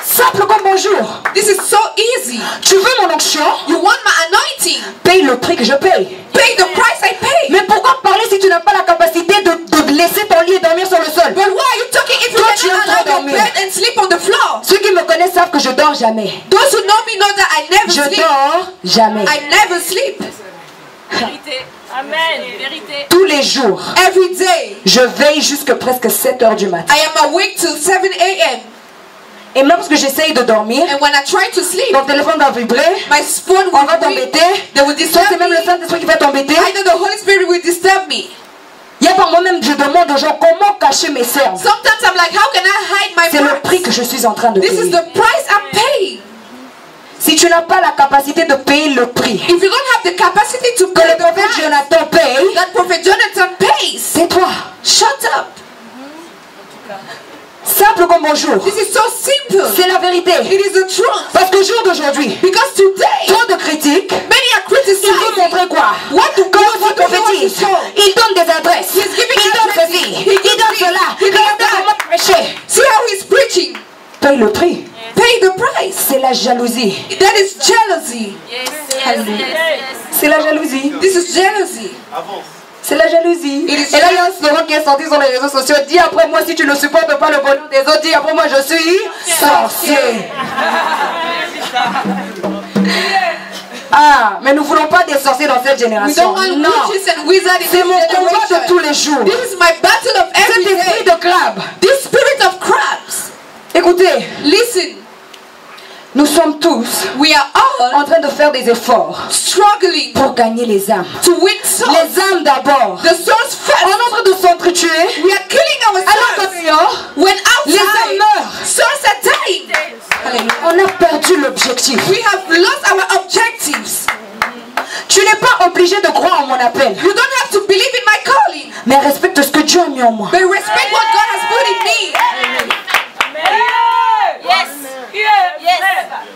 Simple comme bonjour. This is so easy. Tu veux mon onction? You want my anointing? Paye le prix que je paye. Pay the price I pay. Mais pourquoi parler si tu n'as pas la capacité de laisser ton lit et dormir sur le sol? But why are you talking if you Toi, tu cannot aimes allow trop your dormir. bed and sleep on the floor? Ceux qui me connaissent savent que je dors jamais. Those who know me know that I never Je sleep. dors jamais. I never sleep. Vérité. Amen. Vérité. Tous les jours, Every day, je veille jusque presque 7 heures du matin. I am awake till 7 a.m. Et même parce que j'essaye de dormir, And when I try to sleep, ton téléphone va vibrer, my phone on va will ring. t'embêter. They will Soit disturb c'est même me. le Saint-Esprit qui va t'embêter. Either the Holy Spirit will disturb me. Il y a par moi-même, je demande aux gens comment cacher mes cernes. Sometimes I'm like, how can I hide my C'est le parts? prix que je suis en train de This is payer. the price I'm paying. Si tu n'as pas la capacité de payer le prix if you don't have the capacity to que pay le the prophète price Jonathan paye, that Prophet Jonathan pays, tais-toi. shut up. Simple comme bonjour. This is so simple. C'est la vérité. It is the truth. Parce que jour d'aujourd'hui, Because today, trop de critiques, many are ils criticizing. vont montrer quoi? What do Comment what il do they want to prophétise? show? Il donne des adresses. He's giving Il donne addresses. ceci. He Il gives donne this. cela. He does Regardez that. comment prêcher. See how he's preaching. Paye le prix. Pay the price. C'est la jalousie. That is jealousy. Yes, yes, yes, yes. C'est la jalousie. This is jealousy. C'est la jalousie. It is Et là, il y a un slogan qui est sorti sur les réseaux sociaux. Dis après moi si tu ne supportes pas le bonheur des autres. Dis après moi je suis sorcier. Ah, mais nous ne voulons pas des sorciers dans cette We génération. don't want Non. witches and wizards in C'est this mon combat de tous generation. les jours. This is my battle of Cet every esprit day. de crabe. This spirit of crabs. Écoutez, Listen, nous sommes tous we are all en train de faire des efforts struggling pour gagner les âmes. to win souls. Les âmes d'abord. The souls On first. est en train de s'entretuer. We are killing Alors ourselves. que dehors, When les âmes outside, meurent. souls are dying. Hallelujah. On a perdu l'objectif. We have lost our objectives. Tu n'es pas obligé de croire en mon appel, You don't have to believe in my calling, mais respecte ce que Dieu a mis en moi. but respect what God has put in me. Yes, yes.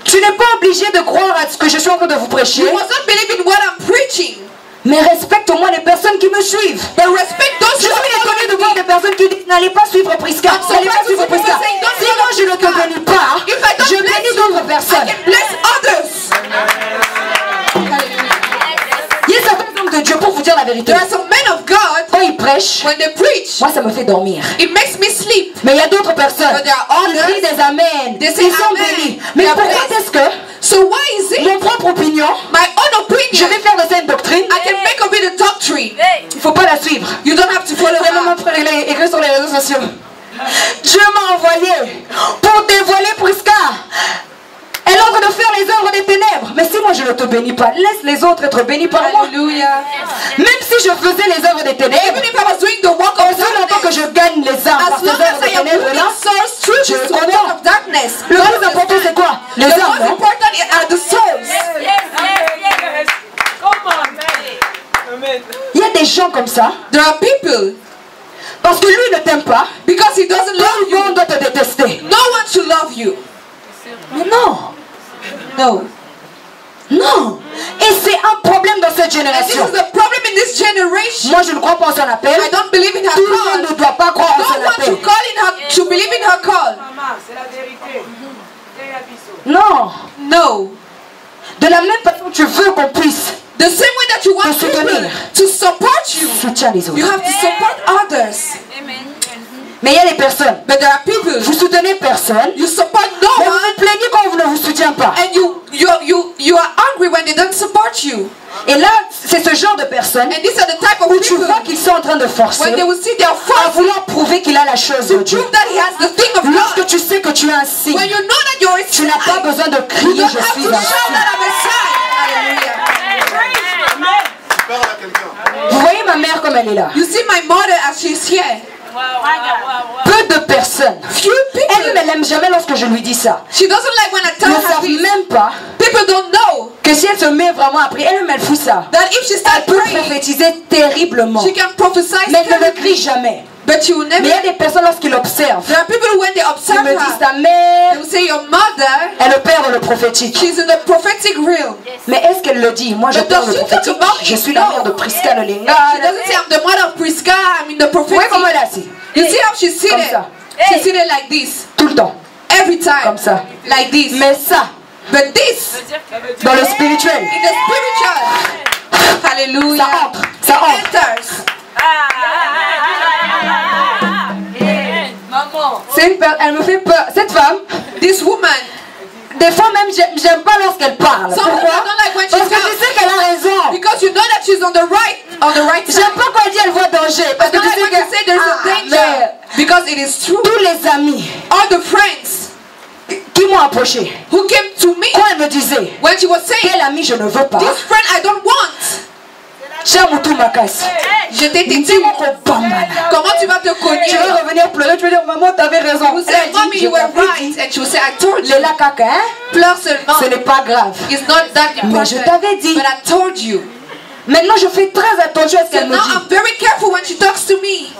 Tu n'es pas obligé de croire à ce que je suis en train de vous prêcher, You must not believe in what I'm preaching, mais respecte au moins les personnes qui me suivent. but respect those Je who suis are étonnée de following voir me. des personnes qui disent n'allez pas suivre Prisca. I'm N'allez pas surprised suivre to see Prisca. people saying, don't Si follow moi je ne te Prisca. bénis pas, If I don't je bless bénis you, d'autres I personnes. can bless others. Il y a certains hommes de Dieu, pour vous dire la vérité, There are some men of God, quand ils prêchent, when they preach, moi ça me fait dormir. it makes me sleep. Mais il y a d'autres personnes But there are qui others, crient des amens, they ils say sont amen. bénis. Mais They are pourquoi blessed. est-ce que So why is it mon propre opinion, my own je opinion, vais faire de cette doctrine, I can make of it a doctrine? Hey. il ne faut pas la suivre. You don't have to follow Vraiment, mon her. frère, il est écrit sur les réseaux sociaux. Dieu m'a envoyé pour dévoiler Prisca. Elle est en train de faire les œuvres des ténèbres. Mais si moi je ne te bénis pas, laisse les autres être bénis par moi. Hallelujah. Même si je faisais les œuvres des ténèbres, Even if I was doing the work of aussi longtemps que darkness, je gagne les âmes par as ces long œuvres as des I am ténèbres winning là, souls through Je this suis work content. of darkness, le plus important c'est quoi? Les the âmes, most non? important are the souls. Yes, yes. Come on, man. Il y a des gens comme ça, There are people, parce que lui ne t'aime pas, because he doesn't tout love le monde you, doit te détester. no one should love you. Mais non, No. non. Et c'est un problème dans cette And this génération. is the problem in this generation. Moi je ne crois pas en son appel. I don't believe in her Tout le monde ne call. doit pas croire en No son one appel. should call in her to believe in her call. C'est la vérité. Et la biseau. Non. No. De la même façon que tu veux qu'on puisse, The same way that you want De people soutenir. to support you, soutiens les you autres. have to support others. Amen. Mais il y a des personnes, But there are people, vous soutenez personne, you support no mais vous one, vous plaignez quand on ne vous soutient pas. and you are angry when they don't support you. Et là, c'est ce genre de personnes And these are the type of où tu people, vois qu'ils sont en train de forcer when they will see their à fault, vouloir prouver qu'il a la chose de to Dieu. prove that he has the thing of Lorsque God. tu sais que tu as un signe, When you know that you're a tu n'as pas sign, besoin de you crier don't je have suis to un shout signe. that I'm a sign. Hallelujah. Parle à quelqu'un. Vous voyez ma mère comme elle est là. You see my mother as she's here. Wow, wow, wow, wow. Peu de personnes. Few Elle, people, elle n'aime jamais lorsque je lui dis ça. she doesn't like when I Ils tell ne her savent this. même pas People don't know que si elle se met vraiment à prier, elle fout ça. that if she Elle starts peut praying, prophétiser terriblement. she can prophesy, Mais elle ne le terribly, crie jamais. but she will Mais il y never. a des personnes lorsqu'ils l'observent, There are people who, when they ils observe me disent her, ta they mère, will say, your mother, elle opère dans le prophétique. she's in the prophetic realm. Mais est-ce qu'elle le dit? Moi, je But parle does le she talk prophétique. about Je it? suis la No. mère de Prisca le She Lenga. doesn't say, I'm the mother of Prisca, I'm in the Vous voyez prophetic. comment elle est assise? You see how she's Comme seated? ça. She's seated like this, Tout le temps. every time. Comme ça. Like this. Mais ça, But this, dans le spirituel, in the spiritual, ça hallelujah, entre. Ça entre. enters. Maman. C'est elle me fait peur. Cette femme, This woman, des fois même, j'aime pas lorsqu'elle parle. some people Pourquoi? don't like when Parce she que tu talks, sais qu'elle a raison. because you know that she's on the right side. J'aime pas quand elle dit elle voit danger. Parce I que don't tu like sais when you say there's a mais danger, because it is true. tous les amis All the friends qui m'ont approché, who came to me quand elle me disait, when she was saying, quel ami je ne veux pas, this friend I don't want, Chamoutou Makasi. je t'ai dit, Dis-moi qu'on bambala. comment tu vas te Tu cogner? vas venir pleurer, tu vas dire, maman, t'avais raison. You Elle say, a dit, Mommy, je you were t'avais right. dit. And she will say, I told you. Les la caca, hein? Pleure seulement. Ce n'est pas grave. It's not that Mais je important. t'avais dit. But I told you. Maintenant, je fais très attention à ce So qu'elle me now dit. I'm very careful when she talks to me.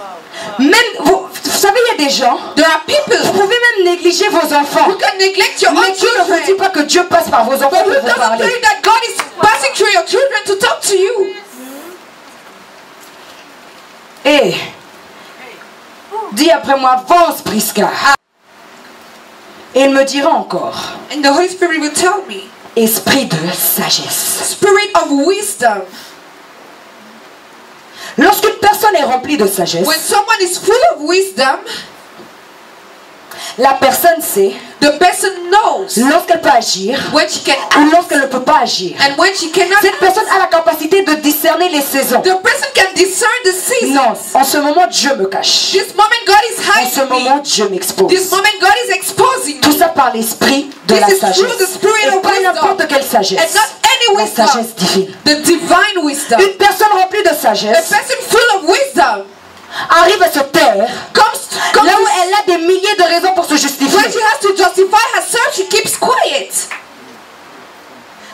Même, vous savez, il y a des gens, There are people vous pouvez même négliger vos enfants. who can neglect your Mais own Dieu ne vous dit children. pas que Dieu passe par vos enfants But pour who vous doesn't parler. believe that God is passing through your children to talk to you? Et dis après moi, avance Prisca. Et il me dira encore, And the Holy Spirit will tell me, esprit de sagesse. spirit of wisdom. Lorsqu'une personne est remplie de sagesse, When someone is full of wisdom, la personne sait the person knows lorsqu'elle peut agir when she can ou act lorsqu'elle ne peut pas agir. and when she cannot Cette act. personne a la capacité de discerner les saisons. The person can discern the seasons. Non, en ce moment, Dieu me cache. This moment God is En ce hiding moment, me. Dieu m'expose. This moment God is exposing Tout me. ça par l'esprit de This la is through the sagesse. spirit Et of pas wisdom. n'importe quelle And sagesse. not any La wisdom. sagesse divine. The divine wisdom. Une personne remplie de A sagesse person full of wisdom arrive à se taire comes là où elle a des milliers de raisons pour se justifier. when she has to justify herself, she keeps quiet.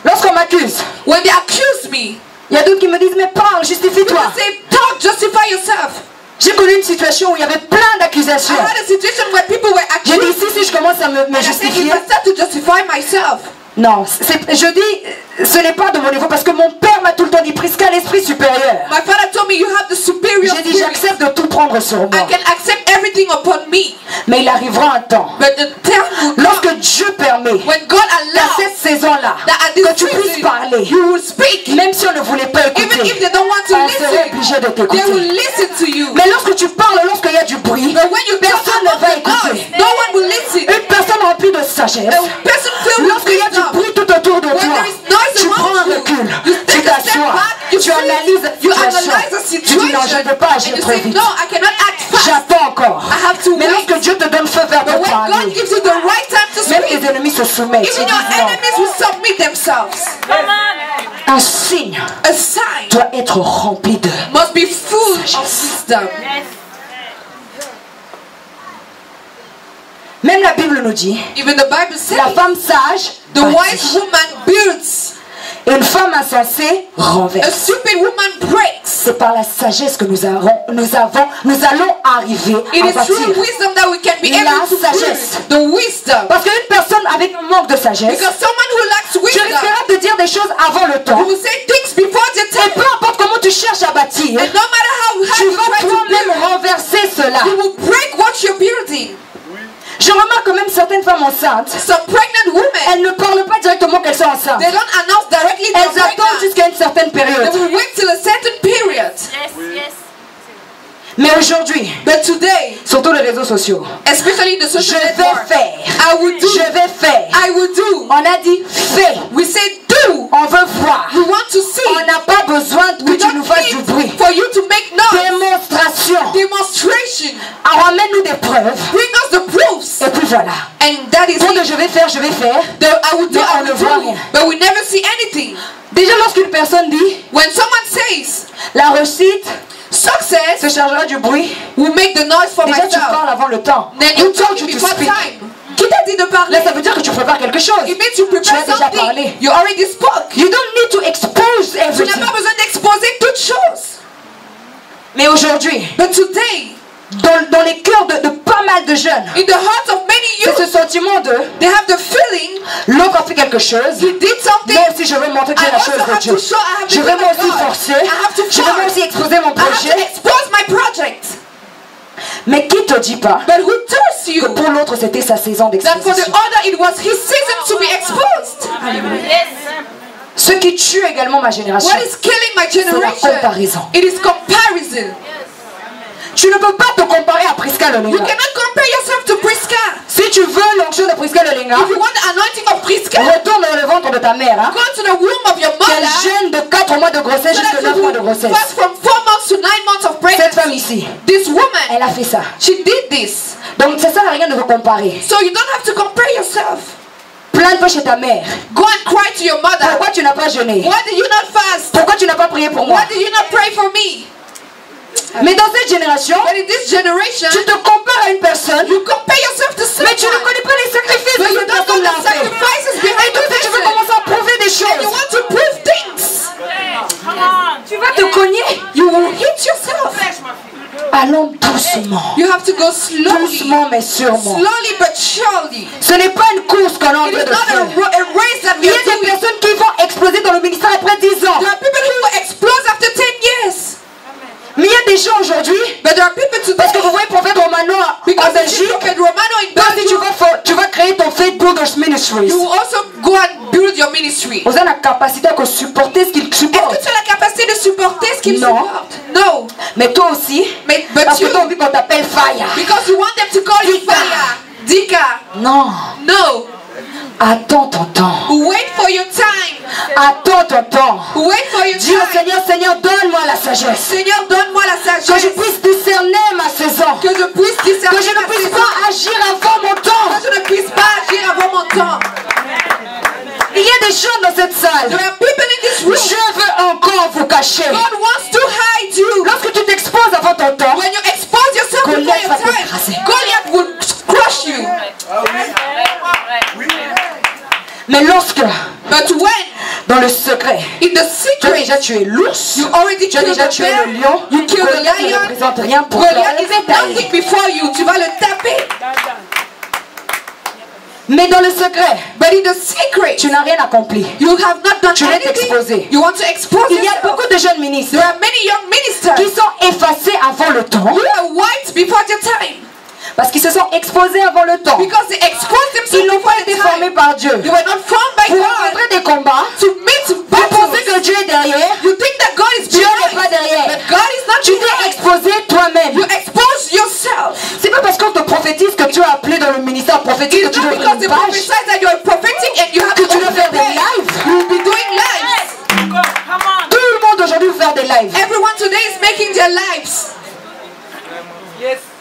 Lorsqu'on m'accuse, When they accuse me, il y a d'autres qui me disent mais parle, justifie-toi. people say, talk, justify yourself. J'ai connu une situation où il y avait plein d'accusations. I had a situation where people were J'ai dit accusing si je commence à me and I said, justifier, if I start to justify myself, non, je dis ce n'est pas de mon niveau parce que mon père m'a tout le temps dit Prisca, l'esprit supérieur. my father told me you have the superior J'ai dit spirit. j'accepte de tout prendre sur moi. I can accept everything upon me. Mais il arrivera un temps, But the time will lorsque come Dieu permet when God qu'à allows cette saison-là, that at que this tu puisses season parler, you will speak. même si on ne voulait pas Even if écouter, they don't want to on serait listen, obligé de they will t'écouter. listen to you. Mais lorsque tu parles, lorsqu'il y a du bruit, But when you talk personne ne about va the écouter. noise, no one will listen. Une personne remplie de sagesse, A person filled with lorsqu'il y a du wisdom, bruit tout autour de when toi, there is noise tu prends un around you, recul, you tu take a step t'assois, back, you tu sit, analyses la you situation, analyze the tu dis non, je situation, ne peux pas and agir you trop say, vite. no, I cannot act fast. J'attends encore. I have to Mais wait. lorsque Dieu te donne feu vert But pour when God parler, gives you the right time to même speak, tes ennemis se soumettent. Ils even your disent non. enemies will submit themselves. Un signe A sign doit être rempli de. must be full of wisdom. Même la Bible nous dit, Even the Bible says, la femme sage the bâtit, wise woman builds, et une femme insensée a renverse. stupid woman breaks. C'est par la sagesse que nous allons arriver It à is through bâtir. wisdom that we can be La able to sagesse. build the wisdom. Parce qu'une personne avec un manque de sagesse, Because someone who lacks tu wisdom, risqueras de dire des choses avant le temps. you will say things before the Et time. peu importe comment tu cherches à bâtir, And no matter how hard tu you vas try to toi-même build, renverser cela. you will break what you're building. Je remarque que même certaines femmes enceintes, Some pregnant women, elles ne parlent pas directement qu'elles sont enceintes. they don't announce directly they're Elles attendent pregnant. jusqu'à une certaine They période. will wait till a certain period. Mais aujourd'hui, But today, surtout les réseaux sociaux, especially the je social vais network, faire. I will do. Je vais faire. I will do. On a dit fais. We say do. On veut voir. We want to see. On n'a pas besoin que We tu nous don't fasses du bruit. need for you to make noise. Démonstration. Demonstration. Alors amène-nous des preuves. Bring us the proofs. Et puis voilà. And that is Pour it. que je vais faire, je vais faire. I will do. Mais I on ne will voit do. rien. But we never see anything. Déjà lorsqu'une personne dit When someone says la réussite success se chargera du bruit, will make the noise for déjà tu myself, parles avant le temps. then You you told talk you to before speak. time. Qui t'a dit de parler? Là ça veut dire que tu prépares quelque chose. It means you Tu prepare as déjà something. parlé. You already spoke. You don't need to expose Tu n'as everything. pas besoin d'exposer toutes choses. Mais aujourd'hui, But today, dans les cœurs de pas mal de jeunes, in the hearts of many c'est ce youth, sentiment de they have the feeling l'autre a fait quelque chose. he did something. Moi aussi je veux montrer que I j'ai la also chose de have Dieu. to show I have the Je vais will moi of aussi God. forcer. I have to Je vais moi force. aussi exposer mon I have projet. to expose my project. Mais qui te dit pas But who tells que you pour l'autre c'était sa saison that for the d'exposition? other it was his season to be exposed? Ce qui tue également ma génération, What is killing my generation? comparaison. It is comparison. tu ne peux pas te comparer à Prisca You Lolinga. cannot compare yourself to Prisca. Si tu veux l'onction de Prisca Lolinga, If you want the anointing of Prisca, retourne dans le ventre de ta mère. Hein, go to the womb of your qu'elle mother. jeûne de 4 mois de grossesse So jusqu'à that 9 mois de you grossesse. fast from 4 months to 9 months of Cette pregnancy. femme ici, This woman, elle a fait ça. she did this. Donc ça sert à rien de vous comparer. So you don't have to compare yourself. Plains-toi chez ta mère. Go and cry to your mother. Pourquoi tu n'as pas jeûné? Why do you not fast? Pourquoi tu n'as pas prié pour moi? Why do you not pray for me? Mais dans cette génération, But in this generation, tu te compares à une personne, You compare yourself to mais tu ne someone. connais pas les sacrifices But que you cette don't know personne a the fait. sacrifices Et behind tout the de suite, tu veux person. commencer à prouver des And you choses. want to prove things. Tu vas te cogner. You will hit yourself. Allons doucement. You have to go slowly. Doucement mais sûrement. Slowly but surely. Ce n'est pas une course qu'on est en It train is de not faire. a race that Il we y are a des doing. personnes qui vont exploser dans le ministère après 10 ans. There are people who will explode after 10 years. Mais il y a des gens aujourd'hui, But there are people today. parce que vous voyez Prophète Romano en Because the Belgique, Prophet Romano in quand si Belgium, tu vas créer ton Faith Builders Ministries. you will also go and build your ministry. Vous avez la capacité à supporter ce qu'ils Est-ce supportent. que tu as la capacité de supporter ce qu'ils Non. supportent? No. Mais toi aussi, But parce que you, tu as envie qu'on t'appelle Fire. because you want them to call you Dika. fire. Dika. Non, No. attends ton temps. Wait for your time. Attends ton temps. Wait for your Dis au time. Seigneur, Seigneur, donne-moi la sagesse. Seigneur, donne-moi la Que je sagesse. puisse discerner ma saison. Que je puisse discerner Que je ne ma puisse saison. pas agir avant mon temps. Que je ne puisse pas agir avant mon temps. Il y a des gens dans cette salle. There are people in this room. Je veux encore vous cacher. God wants to hide you. Lorsque tu t'exposes avant ton temps, When you expose yourself before Goliath your va time, t'écraser. Goliath will crush you. mais lorsque, But when, dans le secret, in the tu as secret, déjà tué l'ours, you already tu as killed déjà the tué bear, le lion, you killed the Goliath ne lion, représente rien pour toi. Goliath is nothing before you. Tu vas le taper. Mais dans le secret, But in the secret, tu n'as rien accompli. you have not done Tu veux anything. t'exposer. You want to expose Il y a yourself. beaucoup de jeunes ministres There are many young ministers qui sont effacés avant le temps who are wiped before their time parce qu'ils se sont exposés avant le temps. because they exposed Ils themselves n'ont before pas their été formés time. par Dieu. They were not formed by Pour God rencontrer des combats, to meet vous pensez battles. que Dieu est derrière, You think that God is Dieu n'est pas behind, derrière. but God is not Tu t'es behind. exposé toi-même. You expose yourself. C'est pas parce qu'on te prophétise que tu as appelé dans le ministère prophétique que It's tu not dois because faire they une page. prophesy that you are prophetic and you have Que to tu dois faire des pray. lives. You will be doing lives. Tout le monde aujourd'hui veut faire des lives. Everyone today is making their lives.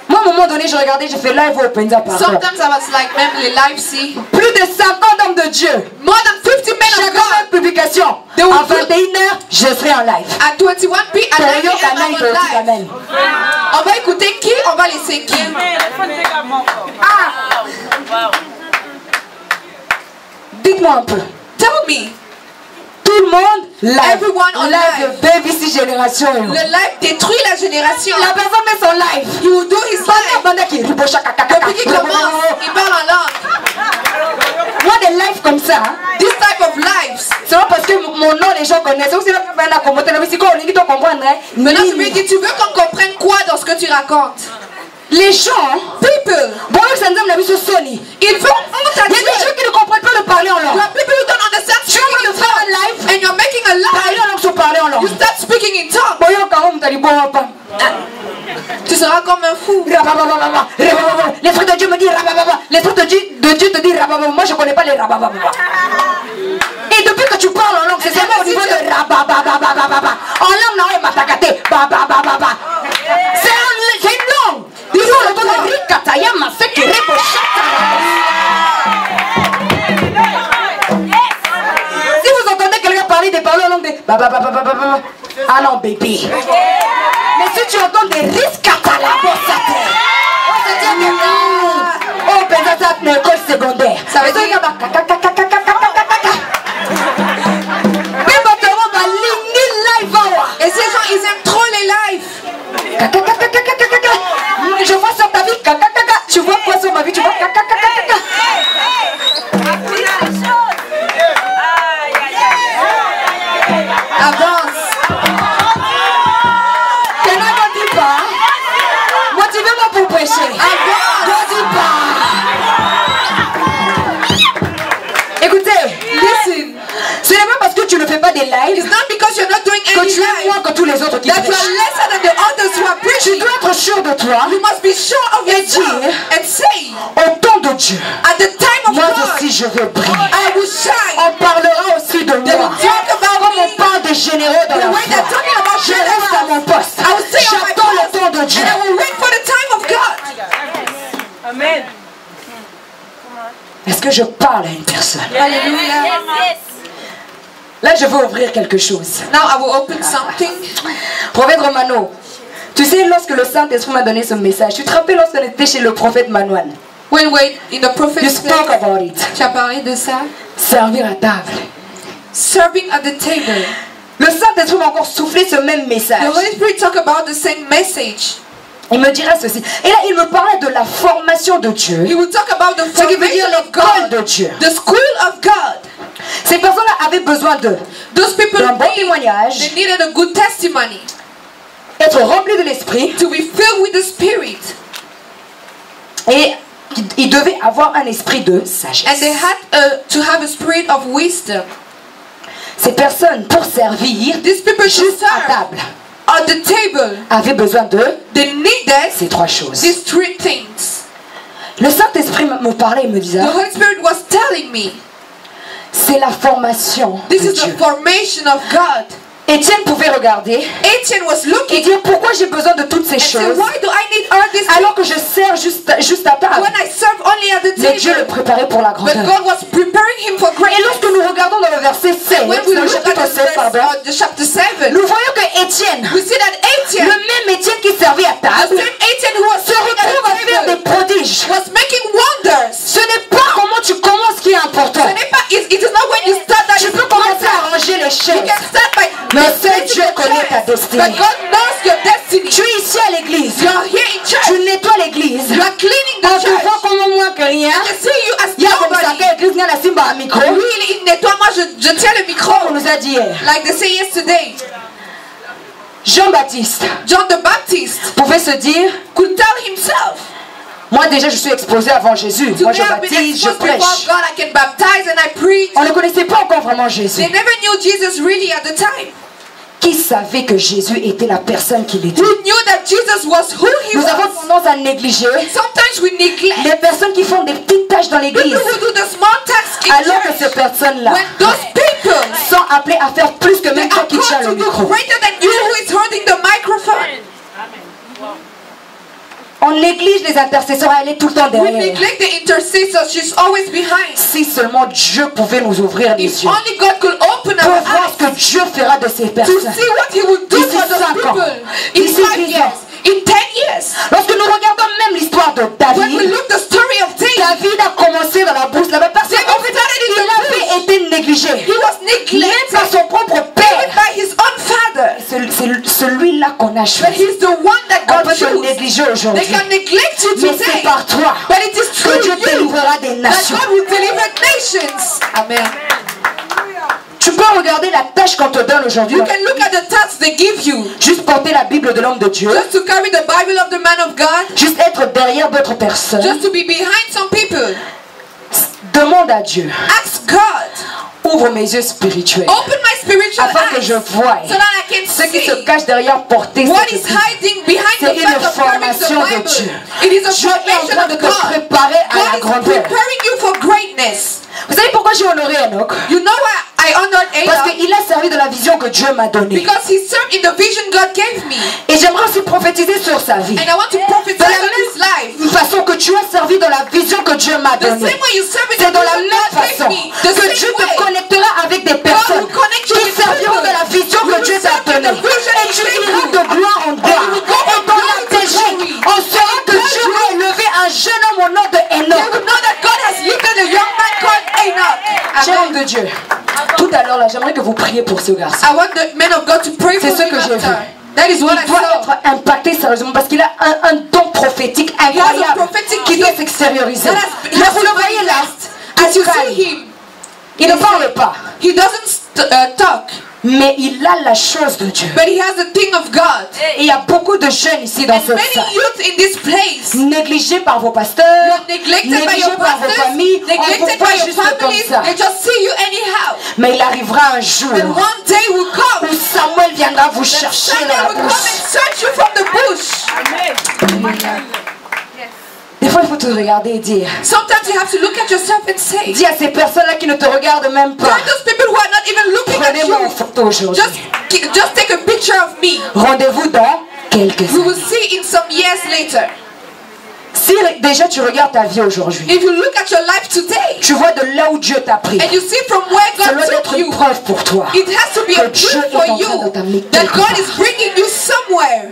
Moi, à un moment donné, je regardais, j'ai fait live au Penza par exemple. Sometimes I was like, même les lives, see. Plus de 50 hommes de Dieu. More than 50 men of Chaque God. publication. They will À put- 21h, je serai en live. At 21 p. at 9 Période p.m. Amen, I'm période on live. Amen. On va écouter qui? On va laisser qui? Dites-moi un peu. Tell me. Tout le monde live. Everyone on live. Baby, si génération. Le live détruit la génération. La personne met son live. He will do his live. Banda qui ribo chaka kaka. Depuis qu'il commence, il parle en langue. Moi, des lives comme ça, hein, This type of lives. c'est pas parce que mon nom, les gens connaissent. Aussi, là, ben, la communauté, mais si on dit qu'on comprend, hein, Maintenant, je lui dis, tu veux qu'on comprenne quoi dans ce que tu racontes? les gens, People. bon, ça nous a mis sur Sony. Ils font honte à Il y a Dieu. des gens qui ne comprennent pas le parler en There langue. are people who don't understand Tu es en train speaking de in faire un tongues. live, And you're making a parler live. en langue sur parler en You langue. start speaking in tongues. Bon, yo, quand même, t'as dit bon, pas. Tu seras comme un fou. Rababababa, rabababa. L'esprit de Dieu me dit rabababa. L'esprit de Dieu te dit rabababa. Moi, je connais pas les rabababa. Et depuis que tu parles en langue, c'est seulement au niveau de rabababababa. En langue, non, et matakate. Bababababa. C'est une langue. Ils ont le ton de rikataya maseke rebo shata. Si vous entendez quelqu'un parler des paroles en langue de babababababa. Ah non, bébé. Mais si tu entends des risques à la bosse, on se dit que oh, peut-être une école secondaire. Ça veut dire qu'il y a Et ces gens, ils aiment trop les lives. je vois sur ta vie, tu vois quoi sur ma vie, tu vois Avance. t'es là, ne dis pas. Motivez-moi pour prêcher. Ne dis pas. Écoutez, Listen. ce n'est pas parce que tu ne fais pas des It's lives not because you're not doing que any tu es live moins que tous les autres qui that you are prêchent. lesser than the others who are Tu preaching. dois être sûr de toi. You must be sure of Et yourself dire, and say, au temps de Dieu, at the time of moi God, aussi je veux briller. I will shine. On parlera aussi de They moi. will talk about Comme on me. parle des généraux dans The la way they're foi. talking about Je reste à mon poste. I will stay on my J'attends le temps de post Dieu. and I will wait for the time of God. Amen. Est-ce que je parle à une personne? Hallelujah. Là, je veux ouvrir quelque chose. Now I will open something. Prophète Romano, Tu sais, lorsque le Saint-Esprit m'a donné ce message, tu te rappelles lorsqu'on était chez le prophète Manuel? When we're in the You prophet's spoke place, about it. tu as parlé de ça. Servir à table. Serving at the table. Le Saint-Esprit m'a encore soufflé ce même message. The Holy Spirit talk about the same message. Il me dira ceci. Et là, il me parlait de la formation de Dieu. He will talk about the Ce qui veut dire formation of l'école de God, Dieu. the school of God. Ces personnes-là avaient besoin Those people d'un bon témoignage, they needed a good testimony, être remplis de l'esprit, to be filled with the Spirit, et ils devaient avoir un esprit de and sagesse. they had to have a spirit of wisdom. Ces personnes, pour servir, These people should juste à serve table, at the table. avaient besoin de They needed ces trois choses. these three things. Le Saint-Esprit me parlait et me disait, The Holy Spirit was telling me, c'est la formation this de is the Dieu. formation of God. Étienne pouvait regarder Etienne was et looking dire pourquoi j'ai besoin de toutes ces and said, choses why do I need all these things alors que je sers juste à table. when I serve only at the Mais Dieu le table? préparait pour la But grandeur. God was preparing him for Et greatness. lorsque nous regardons dans le verset 7, When we dans le look at chapitre the 7, pardon, the chapter 7, nous voyons que Étienne, we see that le Etienne, même Étienne qui servait à the table, same Etienne who was se serving retrouve à at faire the des table, prodiges. was making wonders. Ce n'est pas comment tu commences qui est important. Ce n'est pas, it is not when you start that Tu is peux commencer à important. arranger les You chaises. can start by Mais seul placing Dieu the connaît ta chairs. destinée. But God knows your destiny. Tu es ici à l'église. You are here in Tu church. nettoies l'église. You are cleaning the Quand tu church. vois comme moi que rien, I see you as il y a comme ça nobody. que l'église n'a la simba à micro. Really, il nettoie, moi je tiens le micro. On nous a dit hier. Like they say yesterday, Jean-Baptiste John the Baptist pouvait se dire, could tell himself, moi déjà je suis exposé avant Jésus. Moi je today I've been baptise, je exposed before prêche. God, I can baptize and I preach. On ne connaissait pas encore vraiment Jésus. They never knew Jesus really at the time. Qui savait que Jésus était la personne qu'il était? Who knew that Jesus was who he Nous avons was? tendance à négliger Sometimes we neglect les personnes qui font des petites tâches dans l'église. people who do the small tasks in Alors que ces church. personnes-là When those people sont appelées à faire plus que they même are toi qui tiens called le to do micro. greater than you who is holding the microphone. On néglige les intercesseurs à aller tout le temps We derrière. neglect the intercessor. She's always behind. Si seulement Dieu pouvait nous ouvrir les If yeux only God could open pour our voir ce eyes que Dieu fera de ces to personnes. see what He would do D'ici for those 5 ans. people in D'ici 5 10 years, ans. in 10 years. Lorsque nous regardons même l'histoire de When we David, look the story of David, David a commencé dans la brousse là-bas parce David qu'en fait, started in the il avait été négligé. he was Même neglected par son propre even père. by his own father. C'est celui-là qu'on a But choisi. he's the one that On God peut te chose. négliger They aujourd'hui. can neglect you Mais c'est today, par toi but it is que through Dieu you délivrera des that nations. God will deliver nations. Amen. Tu peux regarder la tâche qu'on te donne aujourd'hui. You can look at the tasks they give you. Juste porter la Bible de l'homme de Dieu. Just to carry the Bible of the man of God. Juste être derrière d'autres personnes. Just to be behind some people. Demande à Dieu. Ask God. Ouvre mes yeux spirituels. Open my spiritual Afin que eyes je voie so that I can ce qui se see cache derrière porter what cette is Bible. hiding behind C'est the une fact of carrying the formation de Bible. Dieu. It is a Dieu est en formation train de of te God. préparer à la God is grandeur. preparing you for greatness. Vous savez pourquoi j'ai honoré Enoch? You know why I honored Parce Enoch? qu'il a servi de la vision que Dieu m'a donnée. Because he served in the vision God gave me. Et j'aimerais aussi prophétiser sur sa vie. And I want to prophesy De la on his life. même façon que tu as servi dans la vision que Dieu m'a The same donnée. way you serve in C'est the dans la vision même God gave façon me. The que Dieu same te way. connectera avec des personnes will connect you qui with serviront people de la vision who que will Dieu t'a serve in donnée. the vision Et he tu gave iras you. de gloire en gloire. you will go Et from dans glory la to Belgique, glory. on saura que Dieu a élevé un jeune homme au nom de They Enoch. will know that God has lifted a young man called Enoch. Cher homme de Dieu, tout à l'heure là, j'aimerais que vous priez pour ce garçon. I want the men of God to pray for C'est ce him que j'ai after. vu. That is what I Il doit saw. être impacté sérieusement parce qu'il a un don prophétique incroyable prophetic qui doit gift s'extérioriser. that has- Mais has vous le to voyez là, As you calme. see him, Il ne parle pas, he doesn't talk, mais il a la chose de Dieu. but he has the thing of God. Et il y a beaucoup de jeunes ici dans And cette many salle, youth in this place, négligés par vos pasteurs, neglected by négligés your par vos pastors, familles, on vous neglected voit by your juste comme families, ça. they just see you anyhow. Mais il arrivera un jour And one day will come, où Samuel viendra vous chercher Samuel dans la will come bouche. and search you from the bush. Des fois, il faut te regarder et dire, Sometimes you have to look at yourself and say, dis à ces personnes-là qui ne te regardent même pas, tell those people who are not even looking at prenez-moi en you, photo aujourd'hui. just take a picture of me. Rendez-vous dans quelques We will années. see in some years later. Si déjà tu regardes ta vie aujourd'hui, If you look at your life today, tu vois de là où Dieu t'a pris, and you see from where ça God doit took être une you, preuve pour toi it has to be que a Dieu proof est for en train de you t'amener that quelque God part. is bringing you somewhere.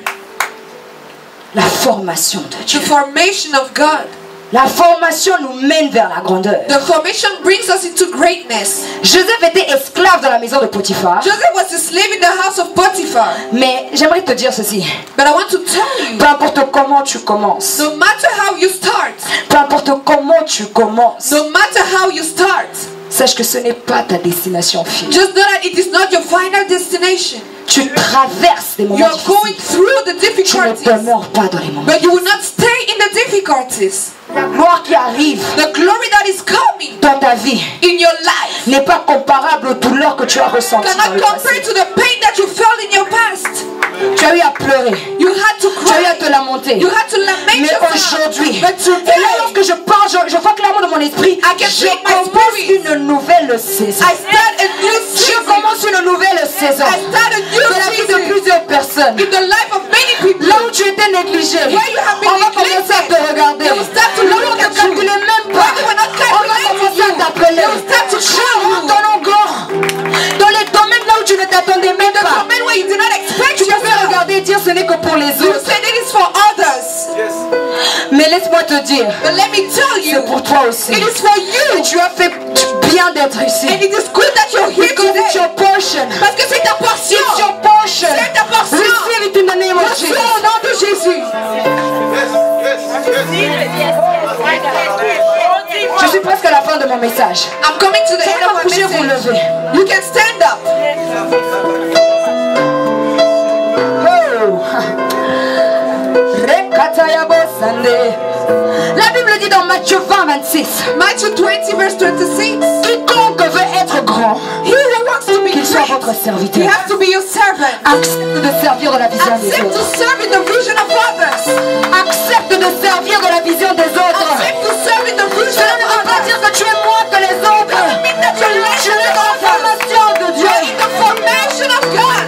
La formation de Dieu. The formation of God. La formation nous mène vers la grandeur. The formation brings us into greatness. Joseph était esclave dans la maison de Potiphar. Joseph was a slave in the house of Potiphar. Mais j'aimerais te dire ceci. But I want to tell you, Peu importe comment tu commences. no matter how you start, Peu importe comment tu commences. no matter how you start, Sache que ce n'est pas ta destination finale. just know that it is not your final destination. Tu traverses des You moments are going difficiles. through the Tu ne difficulties, demeures pas dans les moments. but you will not stay in the difficulties. La gloire qui arrive The glory that is coming dans ta vie in your life n'est pas comparable aux douleurs que tu as ressenties dans cannot le compare passé. to the pain that you felt in your past. Tu as eu à pleurer. You had to Tu as eu à te cry. lamenter. You had to lament Mais yourself. aujourd'hui, But et là today, lorsque je parle, je vois clairement dans mon esprit, I can je feel my commence spirit. une nouvelle saison. I start a new Je season. commence une nouvelle saison I start a new dans la vie de season plusieurs personnes. in the life of many people. Là où tu étais négligé, Where you have been on va commencer à te regarder. They will start to Là où look on ne at te you. calculait même pas, Where they were not on va calculating commencer à you. t'appeler. They will start to Je call rends you. ton nom grand dans les domaines là où tu ne t'attendais même The pas. moment where you did not expect Tu peux yourself. regarder et dire ce n'est que pour les You autres. said it is for others. Yes. Mais laisse-moi te dire, But let me tell c'est you, pour toi aussi. it is for Et you. tu as fait bien d'être ici. And it is good that you're here Because it's today. your portion. Parce que c'est ta portion. It's your portion. C'est ta portion. Receive it in the name of Jesus. Reçois au nom de Jésus. Je suis presque à la fin de mon message. I'm coming to the end of my Vous vous message. lever. You can stand up. Oh. Rekatayabo Sande. La Bible dit dans Matthieu 20, 26. Matthew 20 verse 26. Quiconque veut être grand, He who wants to be qu'il soit great, votre he serviteur. has to be your servant. Accepte de servir dans la vision des Accept to autres. serve in the vision of others. Accepte de servir dans la vision des autres. Accept to serve in the vision Cela ne of veut pas others. dire que tu es moins que les autres. Doesn't mean that you're less Tu than es dans la others. formation de Dieu. You're in the formation of God.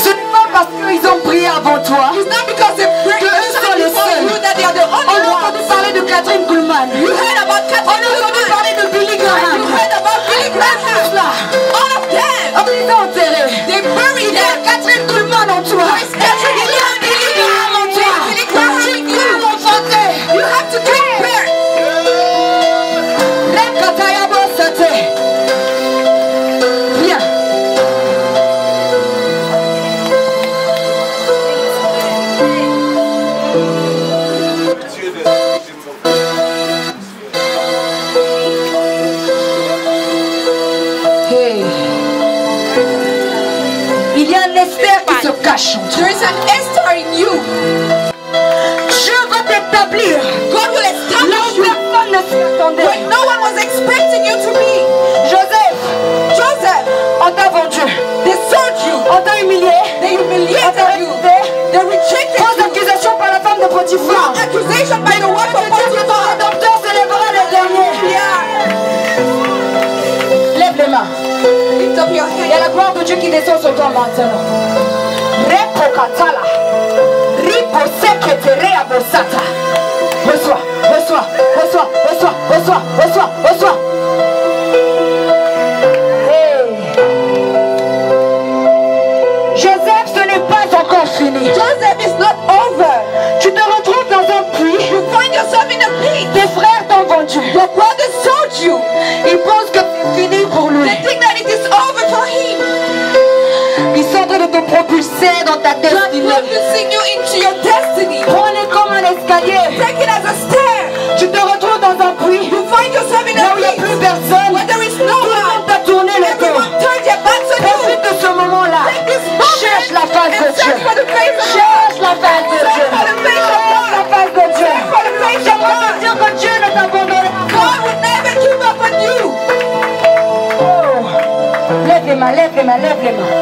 Ce n'est pas parce qu'ils ont prié avant toi. It's not because they break Que the eux sont sign les before seuls. you that they are the On only a entendu ones. parler de Catherine Kuhlman. You heard about On Catherine a entendu Kuhlman. parler de Billy Graham. You heard about Billy Graham. Là, All of them. on les a enterrés. They buried Il y a them. Catherine Kuhlman en toi. Catherine Il y a Billy Graham en toi. Billy Graham Tu in dois you. l'enfanter. You have to give birth. Rekatayabo Sate. Viens. Hey. Il y a un Esther qui se cache en toi. There is an Esther in you. Dieu va t'établir God will là establish où you personne ne s'y attendait. when no one was expecting you to be. Joseph, Joseph, on t'a vendu, they sold you. on t'a humilié, They on humiliated t'a you. rejeté. They rejected Fausse you. accusation par la femme de Potiphar. Accusation by the wife of Dieu que ton Potiphar. rédempteur s'élèvera les derniers. Yeah. Lève les mains. Lift up your Il y a hand. la gloire de Dieu qui descend sur toi maintenant. Repo katala. Ripo sekete abosata. Reçois, reçois, reçois, reçois, reçois, reçois, reçois. Hey. Joseph, ce n'est pas encore fini. Joseph is not over. Tu te retrouves dans un puits. You find yourself in a pit. Tes frères t'ont vendu. Your brother sold you. Ils pensent que c'est fini pour lui. They think that it is over for him. Ils sont en train de te propulser dans ta destinée. Propulsing you into your destiny. Prenez comme un escalier. Take it as a stair. Tu te retrouves dans un puits. You find yourself in Là a où il n'y a pit plus personne. where there is no Tout le one. monde t'a tourné le dos. Everyone turned their backs on you. Profite de ce moment-là. This moment Cherche la face de and Dieu. search for the face of God. Cherche la face de Dieu. Search for the face of Cherche God. la face de Dieu. Search for the face of J'aimerais God. te dire que Dieu ne t'abandonnera pas. God will never give up on you. Oh. Lève les mains, lève les mains, lève les mains.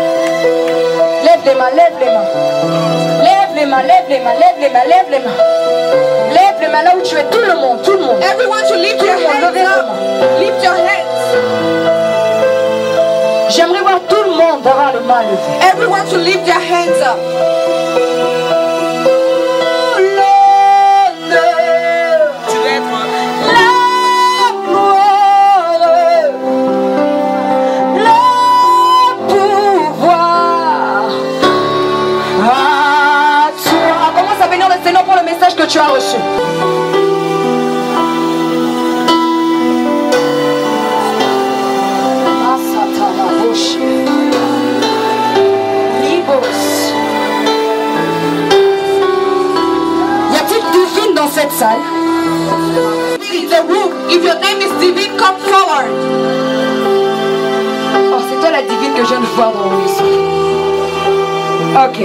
Lève les mains, lève les mains. Lève les mains, lève les mains, lève les mains, lève les mains. Lève les mains là où tu es, tout le monde, tout le monde. Everyone should lift your hands up. Lift your hands. J'aimerais voir tout le monde avoir les mains levées. Everyone should lift their hands up. tu as reçu. Y a-t-il divine dans cette salle? In the room, if your name is Divine, come forward. Oh, c'est toi la divine que je viens de voir dans mon esprit. Ok.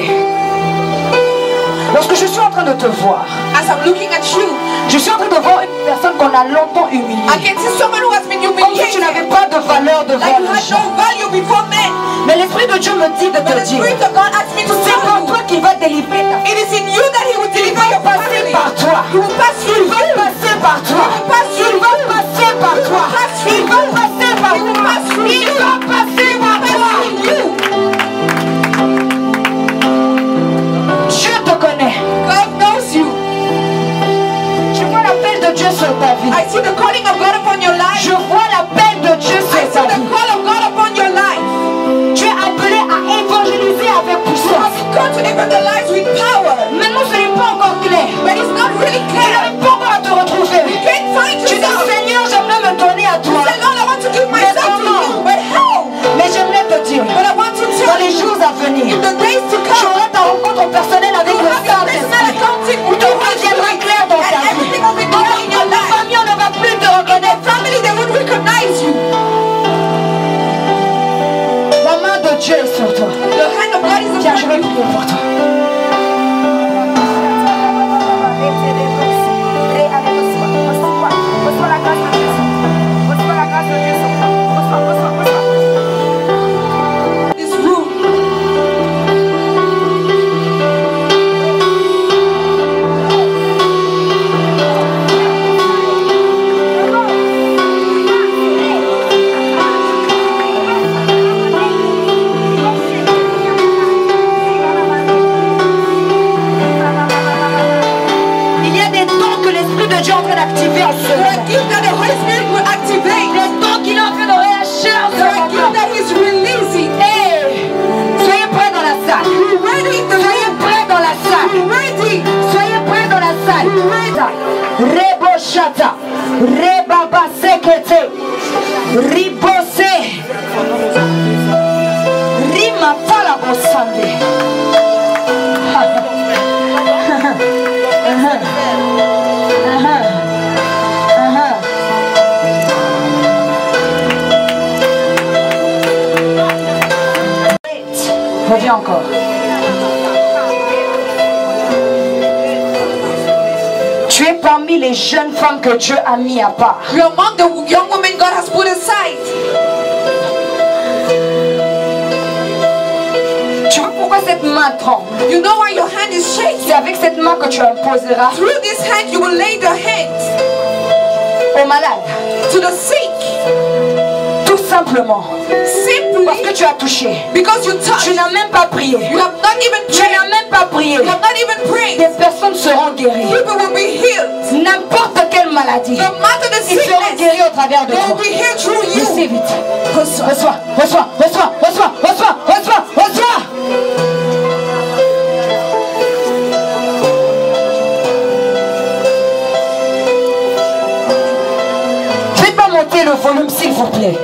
Lorsque je suis en train de te voir, As I'm looking at you, je suis en train de voir une personne qu'on a longtemps humiliée. I can see someone who has been Comme si tu humiliated. n'avais pas de valeur devant Like you les had gens. no value before men. Mais l'Esprit de Dieu me dit de But te the dire, Spirit of God asked me to c'est tell pour you, toi qu'il va délivrer ta it is in you that He will deliver your passer family. par toi. He will pass Il through va you. passer par toi. Il va passer par toi. Il va passer par toi. Il va passer par toi. Dieu te connaît. God knows you. Je vois l'appel de Dieu sur ta vie. I see the calling of God upon your life. Je vois l'appel de Dieu I sur see ta the vie. call of God upon your life. Tu es appelé à évangéliser avec You puissance. have come to evangelize with power. Maintenant, ce n'est pas encore clair. But it's not really Tu clear. n'arrives pas encore à te retrouver. You can't find Tu dis, yourself. Seigneur, j'aimerais me donner à toi. Say, Lord, I want to give myself to you. But how? Mais j'aimerais te dire, But I want to dans tell les you, jours à venir, in the days to tu come, auras ta rencontre personnelle avec you le have your personal Saint-Esprit. accounting Où with tout the Holy deviendra Spirit. clair dans And ta vie. everything will be clear in your Dans ta life. famille, on ne va plus te reconnaître. Family, they would recognize you. La main de Dieu est sur toi. The hand of God is Tiens, je upon vais you. prier pour toi. This room. Il y a des dons que l'Esprit de Dieu est en train d'activer en ce There are moment. gifts that the Holy Spirit will activate. Des dons qu'il est en train de relâcher en ce There are gifts moment. that He's releasing. Hey, soyez prêts dans la salle. Be ready in the Soyez room. prêts dans la salle. Be ready. Soyez prêts dans la salle. Reboshata, Rebaba Sekete, Ribose, Rimapala Bosande. Reviens encore. Tu es parmi les jeunes femmes que Dieu a mis à part. You're among the young women God has put aside. Tu vois pourquoi cette main tremble? You know why your hand is shaking. C'est avec cette main que tu imposeras Through this hand, you will lay the hands aux malades. to the sick. Tout simplement. Parce que Simply tu as touché. because you touch. Tu n'as même pas prié. You have not even Tu prayed. n'as même pas prié. You have not even prayed. Des personnes seront guéries. People will be healed. N'importe quelle maladie. No matter the Ils seront sickness, guéris au travers de they will toi. be healed through Recevez you. vite. Reçois, reçois, reçois, reçois, reçois, reçois, reçois, reçois. Faites pas monter le volume s'il vous plaît.